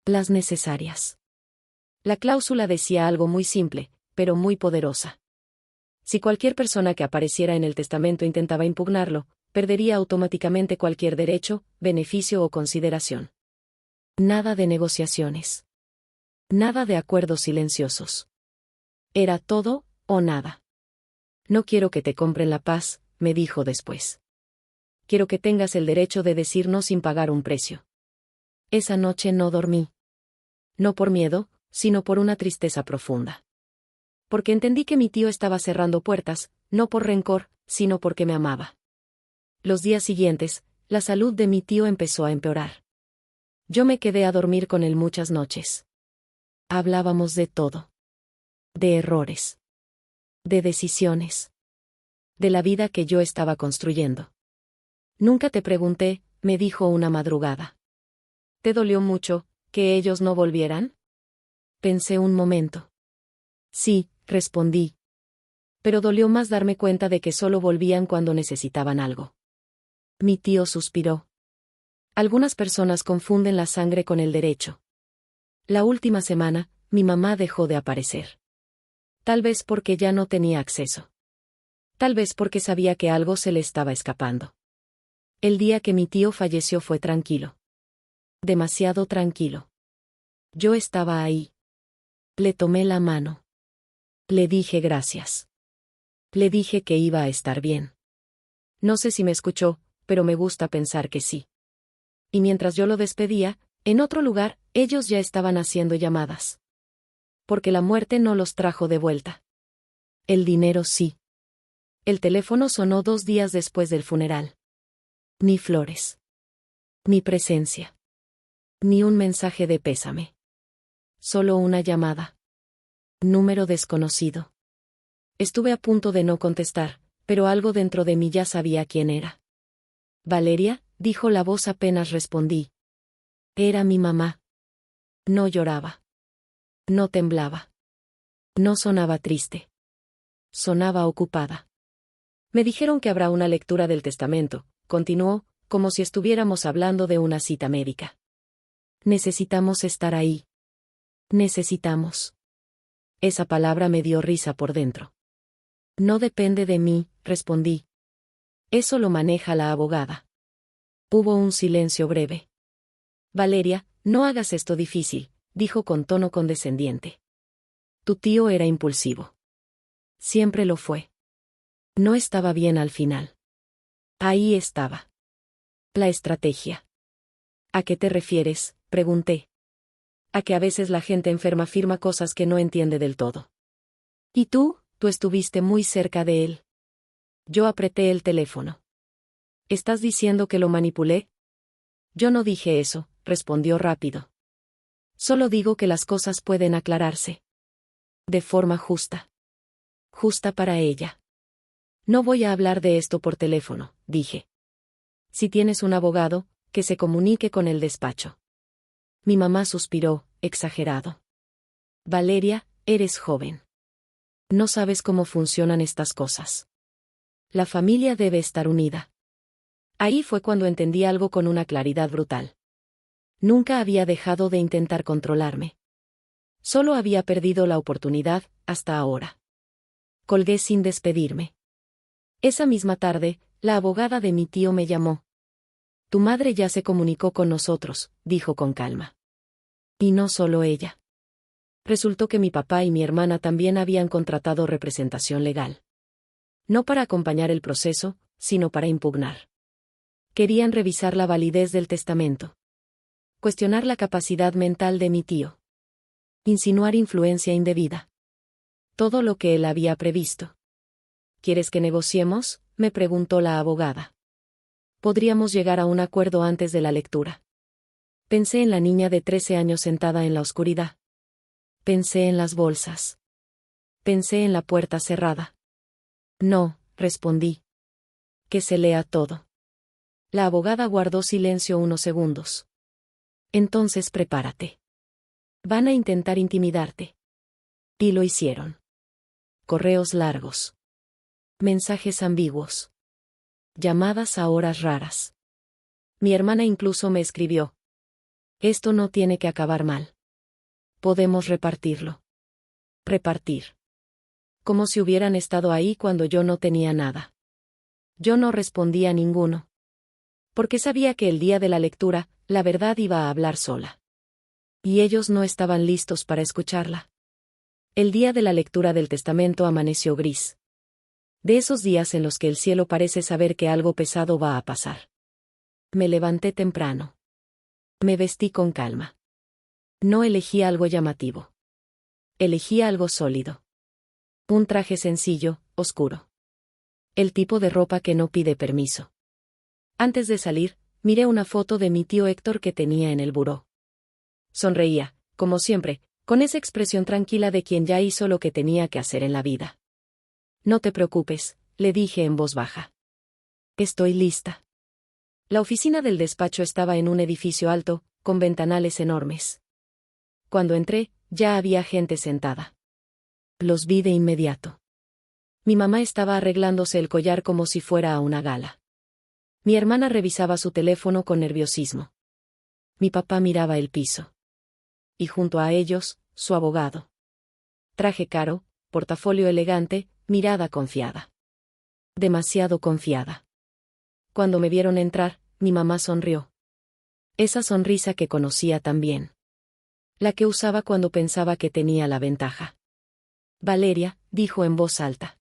Las necesarias. La cláusula decía algo muy simple, pero muy poderosa. Si cualquier persona que apareciera en el testamento intentaba impugnarlo, perdería automáticamente cualquier derecho, beneficio o consideración. Nada de negociaciones. Nada de acuerdos silenciosos. Era todo, o nada. No quiero que te compren la paz, me dijo después. Quiero que tengas el derecho de decir no sin pagar un precio. Esa noche no dormí. No por miedo, sino por una tristeza profunda. Porque entendí que mi tío estaba cerrando puertas, no por rencor, sino porque me amaba. Los días siguientes, la salud de mi tío empezó a empeorar. Yo me quedé a dormir con él muchas noches. Hablábamos de todo. De errores. De decisiones. De la vida que yo estaba construyendo. Nunca te pregunté, me dijo una madrugada. ¿Te dolió mucho, que ellos no volvieran? Pensé un momento. Sí, respondí. Pero dolió más darme cuenta de que solo volvían cuando necesitaban algo. Mi tío suspiró. Algunas personas confunden la sangre con el derecho. La última semana, mi mamá dejó de aparecer. Tal vez porque ya no tenía acceso. Tal vez porque sabía que algo se le estaba escapando. El día que mi tío falleció fue tranquilo. Demasiado tranquilo. Yo estaba ahí. Le tomé la mano. Le dije gracias. Le dije que iba a estar bien. No sé si me escuchó, pero me gusta pensar que sí. Y mientras yo lo despedía, en otro lugar, ellos ya estaban haciendo llamadas. Porque la muerte no los trajo de vuelta. El dinero sí. El teléfono sonó 2 días después del funeral. Ni flores. Ni presencia. Ni un mensaje de pésame. Solo una llamada. Número desconocido. Estuve a punto de no contestar, pero algo dentro de mí ya sabía quién era. Valeria, dijo la voz apenas respondí. Era mi mamá. No lloraba. No temblaba. No sonaba triste. Sonaba ocupada. Me dijeron que habrá una lectura del testamento, continuó, como si estuviéramos hablando de una cita médica. Necesitamos estar ahí. Necesitamos. Esa palabra me dio risa por dentro. No depende de mí, respondí. Eso lo maneja la abogada. Hubo un silencio breve. Valeria, no hagas esto difícil, dijo con tono condescendiente. Tu tío era impulsivo. Siempre lo fue. No estaba bien al final. Ahí estaba. La estrategia. ¿A qué te refieres?, pregunté. A que a veces la gente enferma afirma cosas que no entiende del todo. ¿Y tú estuviste muy cerca de él? Yo apreté el teléfono. ¿Estás diciendo que lo manipulé? Yo no dije eso, respondió rápido. Solo digo que las cosas pueden aclararse. De forma justa. Justa para ella. No voy a hablar de esto por teléfono, dije. Si tienes un abogado, que se comunique con el despacho. Mi mamá suspiró, exagerado. Valeria, eres joven. No sabes cómo funcionan estas cosas. La familia debe estar unida. Ahí fue cuando entendí algo con una claridad brutal. Nunca había dejado de intentar controlarme. Solo había perdido la oportunidad, hasta ahora. Colgué sin despedirme. Esa misma tarde, la abogada de mi tío me llamó. Tu madre ya se comunicó con nosotros, dijo con calma. Y no solo ella. Resultó que mi papá y mi hermana también habían contratado representación legal. No para acompañar el proceso, sino para impugnar. Querían revisar la validez del testamento. Cuestionar la capacidad mental de mi tío. Insinuar influencia indebida. Todo lo que él había previsto. ¿Quieres que negociemos?, me preguntó la abogada. Podríamos llegar a un acuerdo antes de la lectura. Pensé en la niña de 13 años sentada en la oscuridad. Pensé en las bolsas. Pensé en la puerta cerrada. No, respondí. Que se lea todo. La abogada guardó silencio unos segundos. Entonces prepárate. Van a intentar intimidarte. Y lo hicieron. Correos largos. Mensajes ambiguos. Llamadas a horas raras. Mi hermana incluso me escribió. Esto no tiene que acabar mal. Podemos repartirlo. Repartir. Como si hubieran estado ahí cuando yo no tenía nada. Yo no respondí a ninguno. Porque sabía que el día de la lectura, la verdad iba a hablar sola. Y ellos no estaban listos para escucharla. El día de la lectura del testamento amaneció gris. De esos días en los que el cielo parece saber que algo pesado va a pasar. Me levanté temprano. Me vestí con calma. No elegí algo llamativo. Elegí algo sólido. Un traje sencillo, oscuro. El tipo de ropa que no pide permiso. Antes de salir, miré una foto de mi tío Héctor que tenía en el buró. Sonreía, como siempre, con esa expresión tranquila de quien ya hizo lo que tenía que hacer en la vida. No te preocupes, le dije en voz baja. Estoy lista. La oficina del despacho estaba en un edificio alto, con ventanales enormes. Cuando entré, ya había gente sentada. Los vi de inmediato. Mi mamá estaba arreglándose el collar como si fuera a una gala. Mi hermana revisaba su teléfono con nerviosismo. Mi papá miraba el piso. Y junto a ellos, su abogado. Traje caro, portafolio elegante, mirada confiada. Demasiado confiada. Cuando me vieron entrar, mi mamá sonrió. Esa sonrisa que conocía tan bien. La que usaba cuando pensaba que tenía la ventaja. Valeria, dijo en voz alta.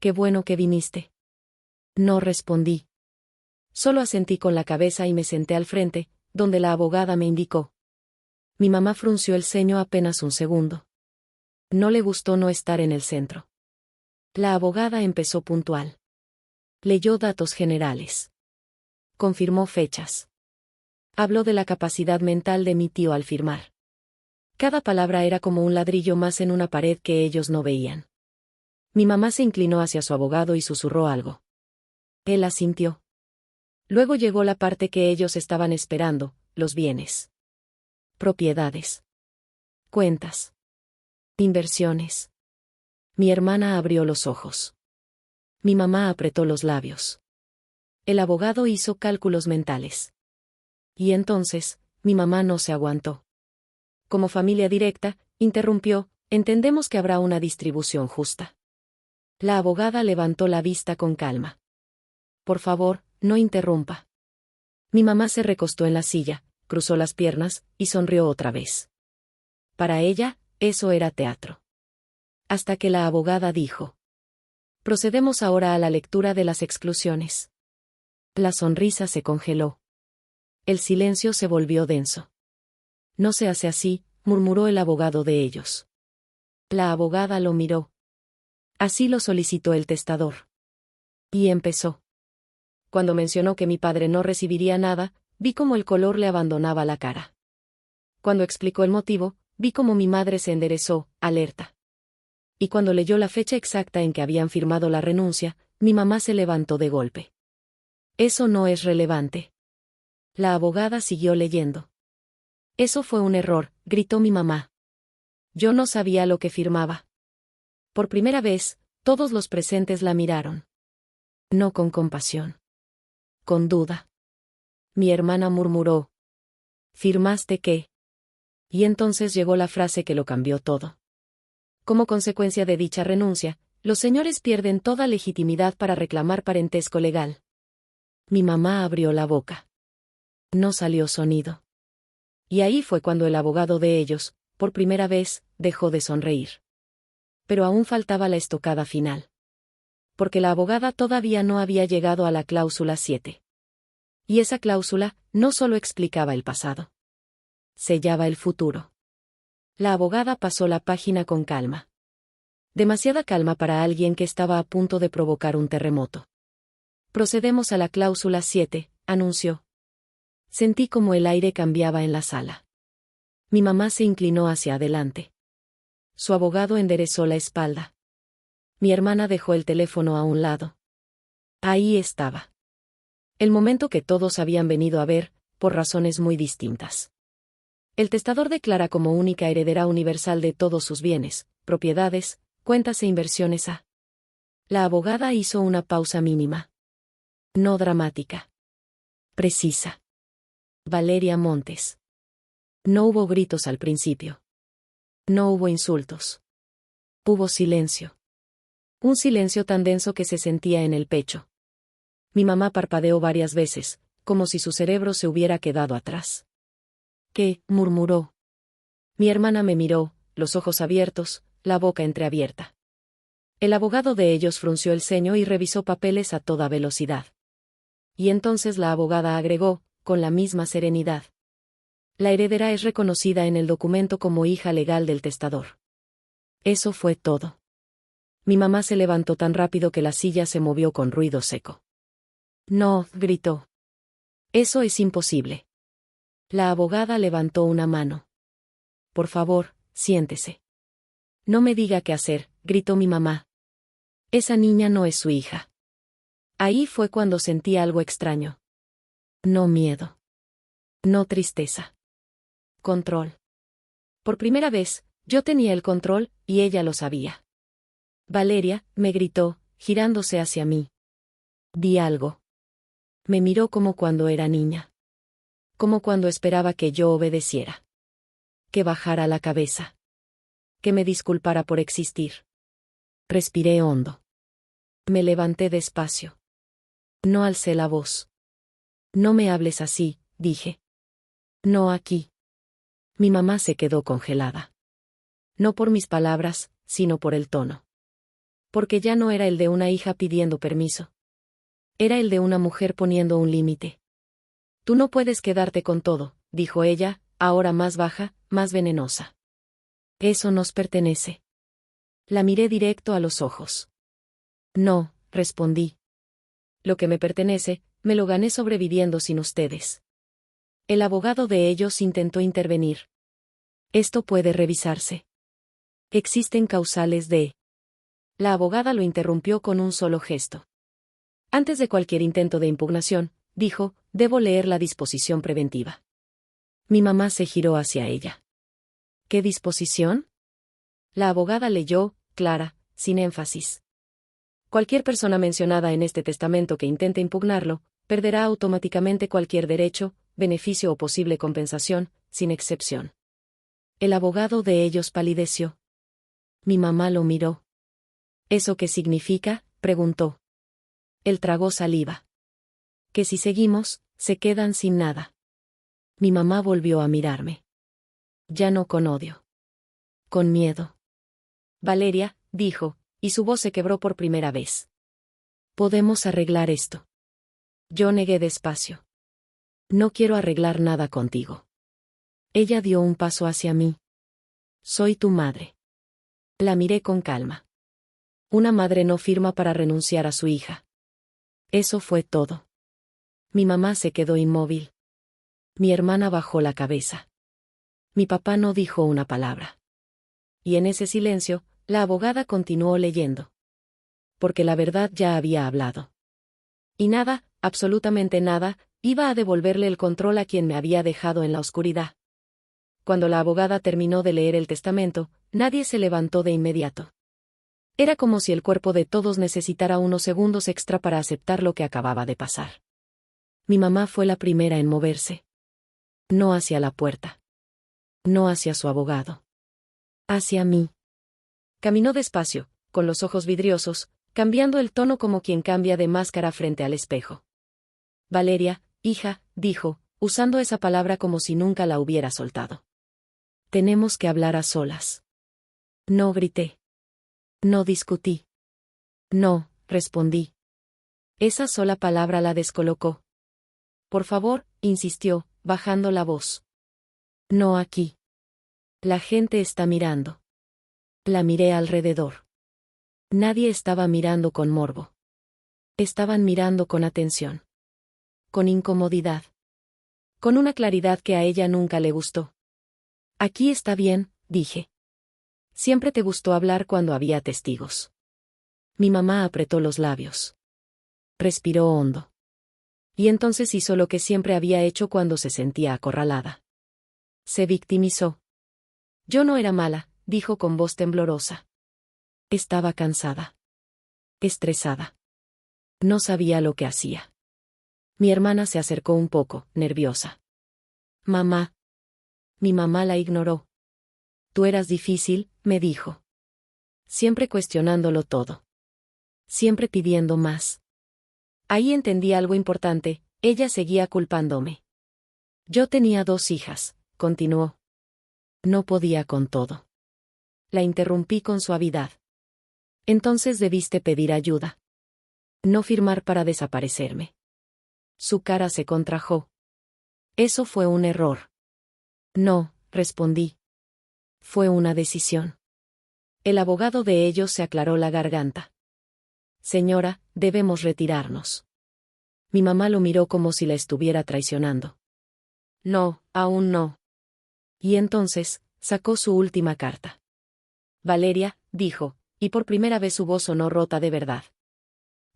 Qué bueno que viniste. No respondí. Solo asentí con la cabeza y me senté al frente, donde la abogada me indicó. Mi mamá frunció el ceño apenas un segundo. No le gustó no estar en el centro. La abogada empezó puntual. Leyó datos generales. Confirmó fechas. Habló de la capacidad mental de mi tío al firmar. Cada palabra era como un ladrillo más en una pared que ellos no veían. Mi mamá se inclinó hacia su abogado y susurró algo. Él asintió. Luego llegó la parte que ellos estaban esperando, los bienes. Propiedades. Cuentas. Inversiones. Mi hermana abrió los ojos. Mi mamá apretó los labios. El abogado hizo cálculos mentales. Y entonces, mi mamá no se aguantó. Como familia directa, interrumpió, entendemos que habrá una distribución justa. La abogada levantó la vista con calma. Por favor, no interrumpa. Mi mamá se recostó en la silla, cruzó las piernas, y sonrió otra vez. Para ella, eso era teatro. Hasta que la abogada dijo. Procedemos ahora a la lectura de las exclusiones. La sonrisa se congeló. El silencio se volvió denso. No se hace así, murmuró el abogado de ellos. La abogada lo miró. Así lo solicitó el testador. Y empezó. Cuando mencionó que mi padre no recibiría nada, vi cómo el color le abandonaba la cara. Cuando explicó el motivo, vi cómo mi madre se enderezó, alerta. Y cuando leyó la fecha exacta en que habían firmado la renuncia, mi mamá se levantó de golpe. Eso no es relevante. La abogada siguió leyendo. Eso fue un error, gritó mi mamá. Yo no sabía lo que firmaba. Por primera vez, todos los presentes la miraron. No con compasión. Con duda. Mi hermana murmuró. ¿Firmaste qué? Y entonces llegó la frase que lo cambió todo. Como consecuencia de dicha renuncia, los señores pierden toda legitimidad para reclamar parentesco legal. Mi mamá abrió la boca. No salió sonido. Y ahí fue cuando el abogado de ellos, por primera vez, dejó de sonreír. Pero aún faltaba la estocada final. Porque la abogada todavía no había llegado a la cláusula 7. Y esa cláusula no solo explicaba el pasado. Sellaba el futuro. La abogada pasó la página con calma. Demasiada calma para alguien que estaba a punto de provocar un terremoto. Procedemos a la cláusula 7, anunció. Sentí como el aire cambiaba en la sala. Mi mamá se inclinó hacia adelante. Su abogado enderezó la espalda. Mi hermana dejó el teléfono a un lado. Ahí estaba. El momento que todos habían venido a ver, por razones muy distintas. El testador declara como única heredera universal de todos sus bienes, propiedades, cuentas e inversiones a. La abogada hizo una pausa mínima. No dramática. Precisa. Valeria Montes. No hubo gritos al principio. No hubo insultos. Hubo silencio. Un silencio tan denso que se sentía en el pecho. Mi mamá parpadeó varias veces, como si su cerebro se hubiera quedado atrás. ¿Qué? Murmuró. Mi hermana me miró, los ojos abiertos, la boca entreabierta. El abogado de ellos frunció el ceño y revisó papeles a toda velocidad. Y entonces la abogada agregó, con la misma serenidad. La heredera es reconocida en el documento como hija legal del testador. Eso fue todo. Mi mamá se levantó tan rápido que la silla se movió con ruido seco. No, gritó. Eso es imposible. La abogada levantó una mano. Por favor, siéntese. No me diga qué hacer, gritó mi mamá. Esa niña no es su hija. Ahí fue cuando sentí algo extraño. No miedo. No tristeza. Control. Por primera vez, yo tenía el control, y ella lo sabía. Valeria, me gritó, girándose hacia mí. Di algo. Me miró como cuando era niña. Como cuando esperaba que yo obedeciera. Que bajara la cabeza. Que me disculpara por existir. Respiré hondo. Me levanté despacio. No alcé la voz. No me hables así, dije. No aquí. Mi mamá se quedó congelada. No por mis palabras, sino por el tono. Porque ya no era el de una hija pidiendo permiso. Era el de una mujer poniendo un límite. Tú no puedes quedarte con todo, dijo ella, ahora más baja, más venenosa. Eso nos pertenece. La miré directo a los ojos. No, respondí. Lo que me pertenece, me lo gané sobreviviendo sin ustedes. El abogado de ellos intentó intervenir. Esto puede revisarse. Existen causales de. La abogada lo interrumpió con un solo gesto. Antes de cualquier intento de impugnación, dijo, debo leer la disposición preventiva. Mi mamá se giró hacia ella. ¿Qué disposición? La abogada leyó, clara, sin énfasis. Cualquier persona mencionada en este testamento que intente impugnarlo, perderá automáticamente cualquier derecho, beneficio o posible compensación, sin excepción. El abogado de ellos palideció. Mi mamá lo miró. ¿Eso qué significa?, preguntó. Él tragó saliva. Que si seguimos, se quedan sin nada. Mi mamá volvió a mirarme. Ya no con odio. Con miedo. Valeria, dijo, y su voz se quebró por primera vez. Podemos arreglar esto. Yo negué despacio. No quiero arreglar nada contigo. Ella dio un paso hacia mí. Soy tu madre. La miré con calma. Una madre no firma para renunciar a su hija. Eso fue todo. Mi mamá se quedó inmóvil. Mi hermana bajó la cabeza. Mi papá no dijo una palabra. Y en ese silencio, la abogada continuó leyendo. Porque la verdad ya había hablado. Y nada, absolutamente nada, iba a devolverle el control a quien me había dejado en la oscuridad. Cuando la abogada terminó de leer el testamento, nadie se levantó de inmediato. Era como si el cuerpo de todos necesitara unos segundos extra para aceptar lo que acababa de pasar. Mi mamá fue la primera en moverse. No hacia la puerta. No hacia su abogado. Hacia mí. Caminó despacio, con los ojos vidriosos, cambiando el tono como quien cambia de máscara frente al espejo. Valeria, hija, dijo, usando esa palabra como si nunca la hubiera soltado. Tenemos que hablar a solas. No grité. No discutí. No, respondí. Esa sola palabra la descolocó. Por favor, insistió, bajando la voz. No aquí. La gente está mirando. La miré alrededor. Nadie estaba mirando con morbo. Estaban mirando con atención. Con incomodidad. Con una claridad que a ella nunca le gustó. Aquí está bien, dije. Siempre te gustó hablar cuando había testigos. Mi mamá apretó los labios. Respiró hondo. Y entonces hizo lo que siempre había hecho cuando se sentía acorralada. Se victimizó. Yo no era mala, dijo con voz temblorosa. Estaba cansada. Estresada. No sabía lo que hacía. Mi hermana se acercó un poco, nerviosa. Mamá. Mi mamá la ignoró. Tú eras difícil, me dijo. Siempre cuestionándolo todo. Siempre pidiendo más. Ahí entendí algo importante, ella seguía culpándome. Yo tenía 2 hijas, continuó. No podía con todo. La interrumpí con suavidad. Entonces debiste pedir ayuda. No firmar para desaparecerme. Su cara se contrajo. Eso fue un error. No, respondí. Fue una decisión. El abogado de ellos se aclaró la garganta. Señora, debemos retirarnos. Mi mamá lo miró como si la estuviera traicionando. No, aún no. Y entonces, sacó su última carta. Valeria, dijo, y por primera vez su voz sonó rota de verdad.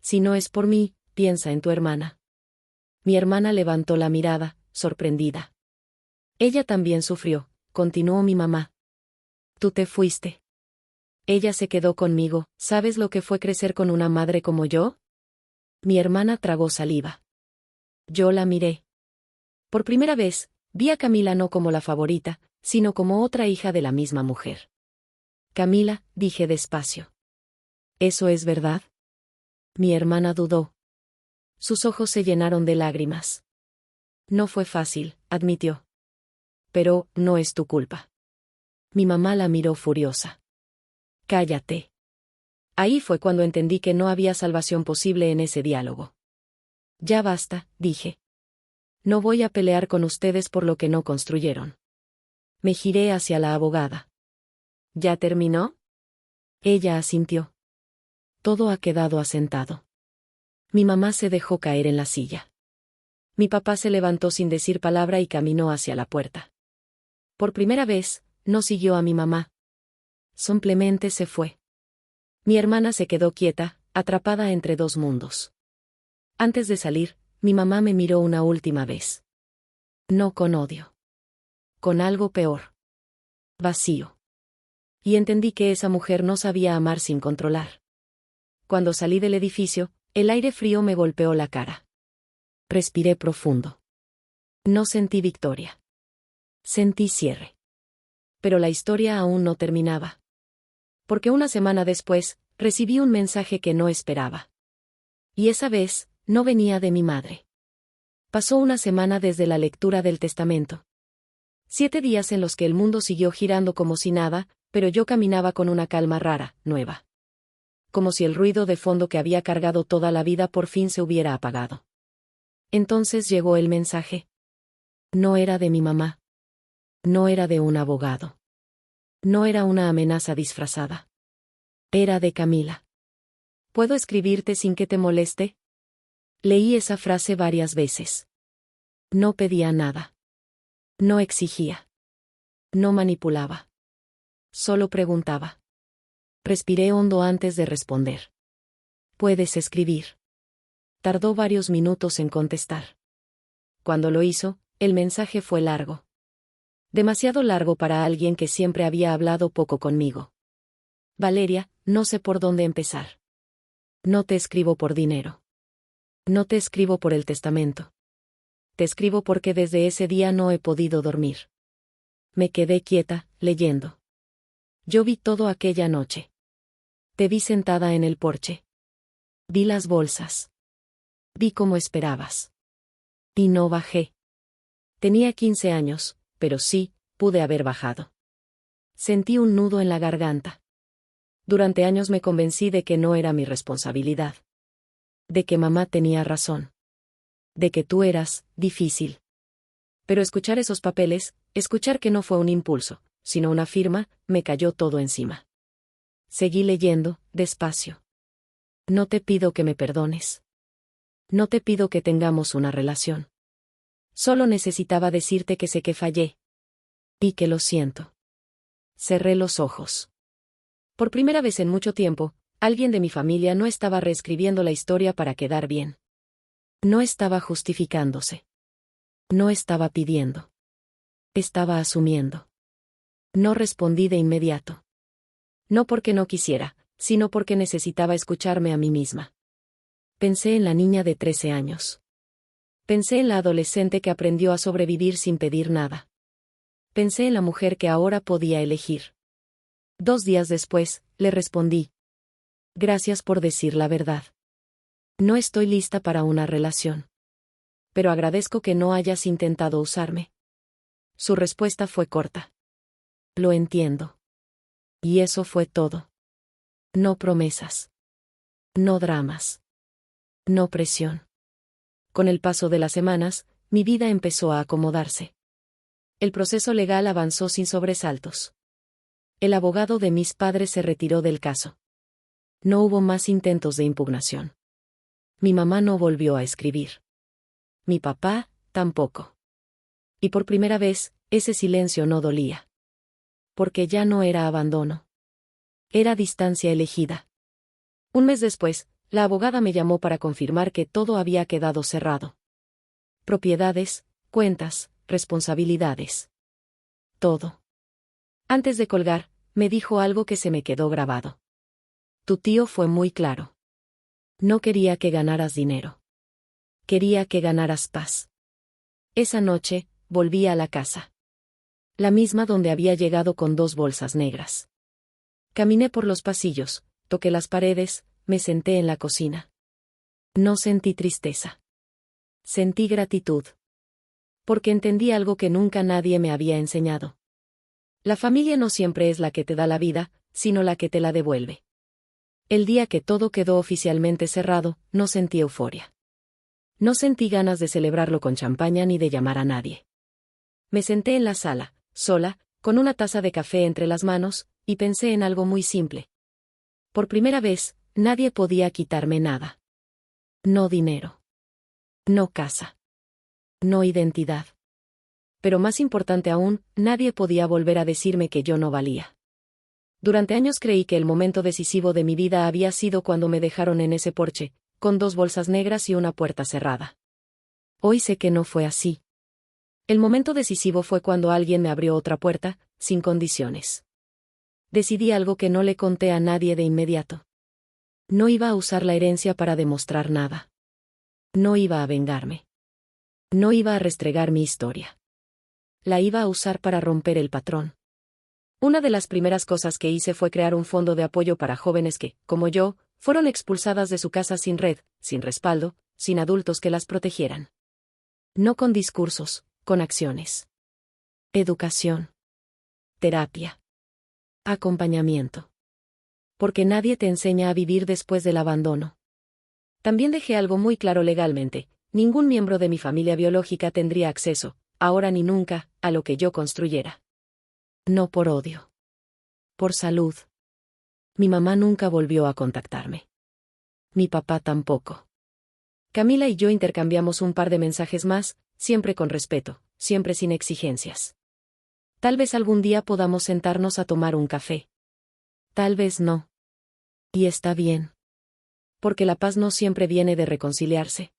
Si no es por mí, piensa en tu hermana. Mi hermana levantó la mirada, sorprendida. Ella también sufrió, continuó mi mamá. Tú te fuiste. Ella se quedó conmigo, ¿sabes lo que fue crecer con una madre como yo? Mi hermana tragó saliva. Yo la miré. Por primera vez, vi a Camila no como la favorita, sino como otra hija de la misma mujer. Camila, dije despacio. ¿Eso es verdad? Mi hermana dudó. Sus ojos se llenaron de lágrimas. No fue fácil, admitió. Pero, no es tu culpa. Mi mamá la miró furiosa. Cállate. Ahí fue cuando entendí que no había salvación posible en ese diálogo. Ya basta, dije. No voy a pelear con ustedes por lo que no construyeron. Me giré hacia la abogada. ¿Ya terminó? Ella asintió. Todo ha quedado asentado. Mi mamá se dejó caer en la silla. Mi papá se levantó sin decir palabra y caminó hacia la puerta. Por primera vez, no siguió a mi mamá. Simplemente se fue. Mi hermana se quedó quieta, atrapada entre 2 mundos. Antes de salir, mi mamá me miró una última vez. No con odio. Con algo peor. Vacío. Y entendí que esa mujer no sabía amar sin controlar. Cuando salí del edificio, el aire frío me golpeó la cara. Respiré profundo. No sentí victoria. Sentí cierre. Pero la historia aún no terminaba. Porque una semana después, recibí un mensaje que no esperaba. Y esa vez, no venía de mi madre. Pasó una semana desde la lectura del testamento. 7 días en los que el mundo siguió girando como si nada, pero yo caminaba con una calma rara, nueva. Como si el ruido de fondo que había cargado toda la vida por fin se hubiera apagado. Entonces llegó el mensaje. No era de mi mamá. No era de un abogado. No era una amenaza disfrazada. Era de Camila. ¿Puedo escribirte sin que te moleste? Leí esa frase varias veces. No pedía nada. No exigía. No manipulaba. Solo preguntaba. Respiré hondo antes de responder. ¿Puedes escribir? Tardó varios minutos en contestar. Cuando lo hizo, el mensaje fue largo. Demasiado largo para alguien que siempre había hablado poco conmigo. Valeria, no sé por dónde empezar. No te escribo por dinero. No te escribo por el testamento. Te escribo porque desde ese día no he podido dormir. Me quedé quieta, leyendo. Yo vi todo aquella noche. Te vi sentada en el porche. Vi las bolsas. Vi cómo esperabas. Y no bajé. Tenía 15 años, pero sí, pude haber bajado. Sentí un nudo en la garganta. Durante años me convencí de que no era mi responsabilidad. De que mamá tenía razón. De que tú eras difícil. Pero escuchar esos papeles, escuchar que no fue un impulso, sino una firma, me cayó todo encima. Seguí leyendo, despacio. No te pido que me perdones. No te pido que tengamos una relación. Solo necesitaba decirte que sé que fallé. Y que lo siento. Cerré los ojos. Por primera vez en mucho tiempo, alguien de mi familia no estaba reescribiendo la historia para quedar bien. No estaba justificándose. No estaba pidiendo. Estaba asumiendo. No respondí de inmediato. No porque no quisiera, sino porque necesitaba escucharme a mí misma. Pensé en la niña de 13 años. Pensé en la adolescente que aprendió a sobrevivir sin pedir nada. Pensé en la mujer que ahora podía elegir. 2 días después, le respondí. Gracias por decir la verdad. No estoy lista para una relación. Pero agradezco que no hayas intentado usarme. Su respuesta fue corta. Lo entiendo. Y eso fue todo. No promesas. No dramas. No presión. Con el paso de las semanas, mi vida empezó a acomodarse. El proceso legal avanzó sin sobresaltos. El abogado de mis padres se retiró del caso. No hubo más intentos de impugnación. Mi mamá no volvió a escribir. Mi papá, tampoco. Y por primera vez, ese silencio no dolía. Porque ya no era abandono. Era distancia elegida. Un mes después, la abogada me llamó para confirmar que todo había quedado cerrado. Propiedades, cuentas, responsabilidades. Todo. Antes de colgar, me dijo algo que se me quedó grabado. Tu tío fue muy claro. No quería que ganaras dinero. Quería que ganaras paz. Esa noche, volví a la casa. La misma donde había llegado con 2 bolsas negras. Caminé por los pasillos, toqué las paredes, me senté en la cocina. No sentí tristeza. Sentí gratitud. Porque entendí algo que nunca nadie me había enseñado. La familia no siempre es la que te da la vida, sino la que te la devuelve. El día que todo quedó oficialmente cerrado, no sentí euforia. No sentí ganas de celebrarlo con champaña ni de llamar a nadie. Me senté en la sala, sola, con una taza de café entre las manos, y pensé en algo muy simple. Por primera vez, nadie podía quitarme nada. No dinero. No casa. No identidad. Pero más importante aún, nadie podía volver a decirme que yo no valía. Durante años creí que el momento decisivo de mi vida había sido cuando me dejaron en ese porche, con 2 bolsas negras y una puerta cerrada. Hoy sé que no fue así. El momento decisivo fue cuando alguien me abrió otra puerta, sin condiciones. Decidí algo que no le conté a nadie de inmediato. No iba a usar la herencia para demostrar nada. No iba a vengarme. No iba a restregar mi historia. La iba a usar para romper el patrón. Una de las primeras cosas que hice fue crear un fondo de apoyo para jóvenes que, como yo, fueron expulsadas de su casa sin red, sin respaldo, sin adultos que las protegieran. No con discursos, con acciones. Educación. Terapia. Acompañamiento. Porque nadie te enseña a vivir después del abandono. También dejé algo muy claro legalmente: ningún miembro de mi familia biológica tendría acceso, ahora ni nunca, a lo que yo construyera. No por odio. Por salud. Mi mamá nunca volvió a contactarme. Mi papá tampoco. Camila y yo intercambiamos un par de mensajes más, siempre con respeto, siempre sin exigencias. Tal vez algún día podamos sentarnos a tomar un café. Tal vez no. Y está bien. Porque la paz no siempre viene de reconciliarse.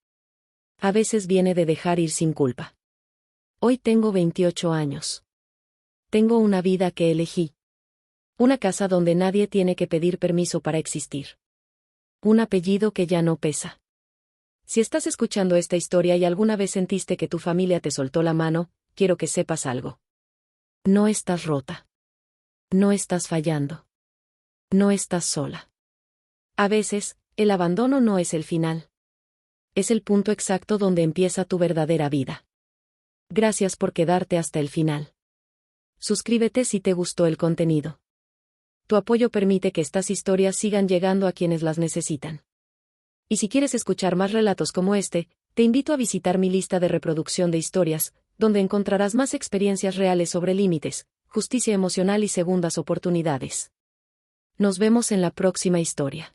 A veces viene de dejar ir sin culpa. Hoy tengo 28 años. Tengo una vida que elegí. Una casa donde nadie tiene que pedir permiso para existir. Un apellido que ya no pesa. Si estás escuchando esta historia y alguna vez sentiste que tu familia te soltó la mano, quiero que sepas algo. No estás rota. No estás fallando. No estás sola. A veces, el abandono no es el final. Es el punto exacto donde empieza tu verdadera vida. Gracias por quedarte hasta el final. Suscríbete si te gustó el contenido. Tu apoyo permite que estas historias sigan llegando a quienes las necesitan. Y si quieres escuchar más relatos como este, te invito a visitar mi lista de reproducción de historias, donde encontrarás más experiencias reales sobre límites, justicia emocional y segundas oportunidades. Nos vemos en la próxima historia.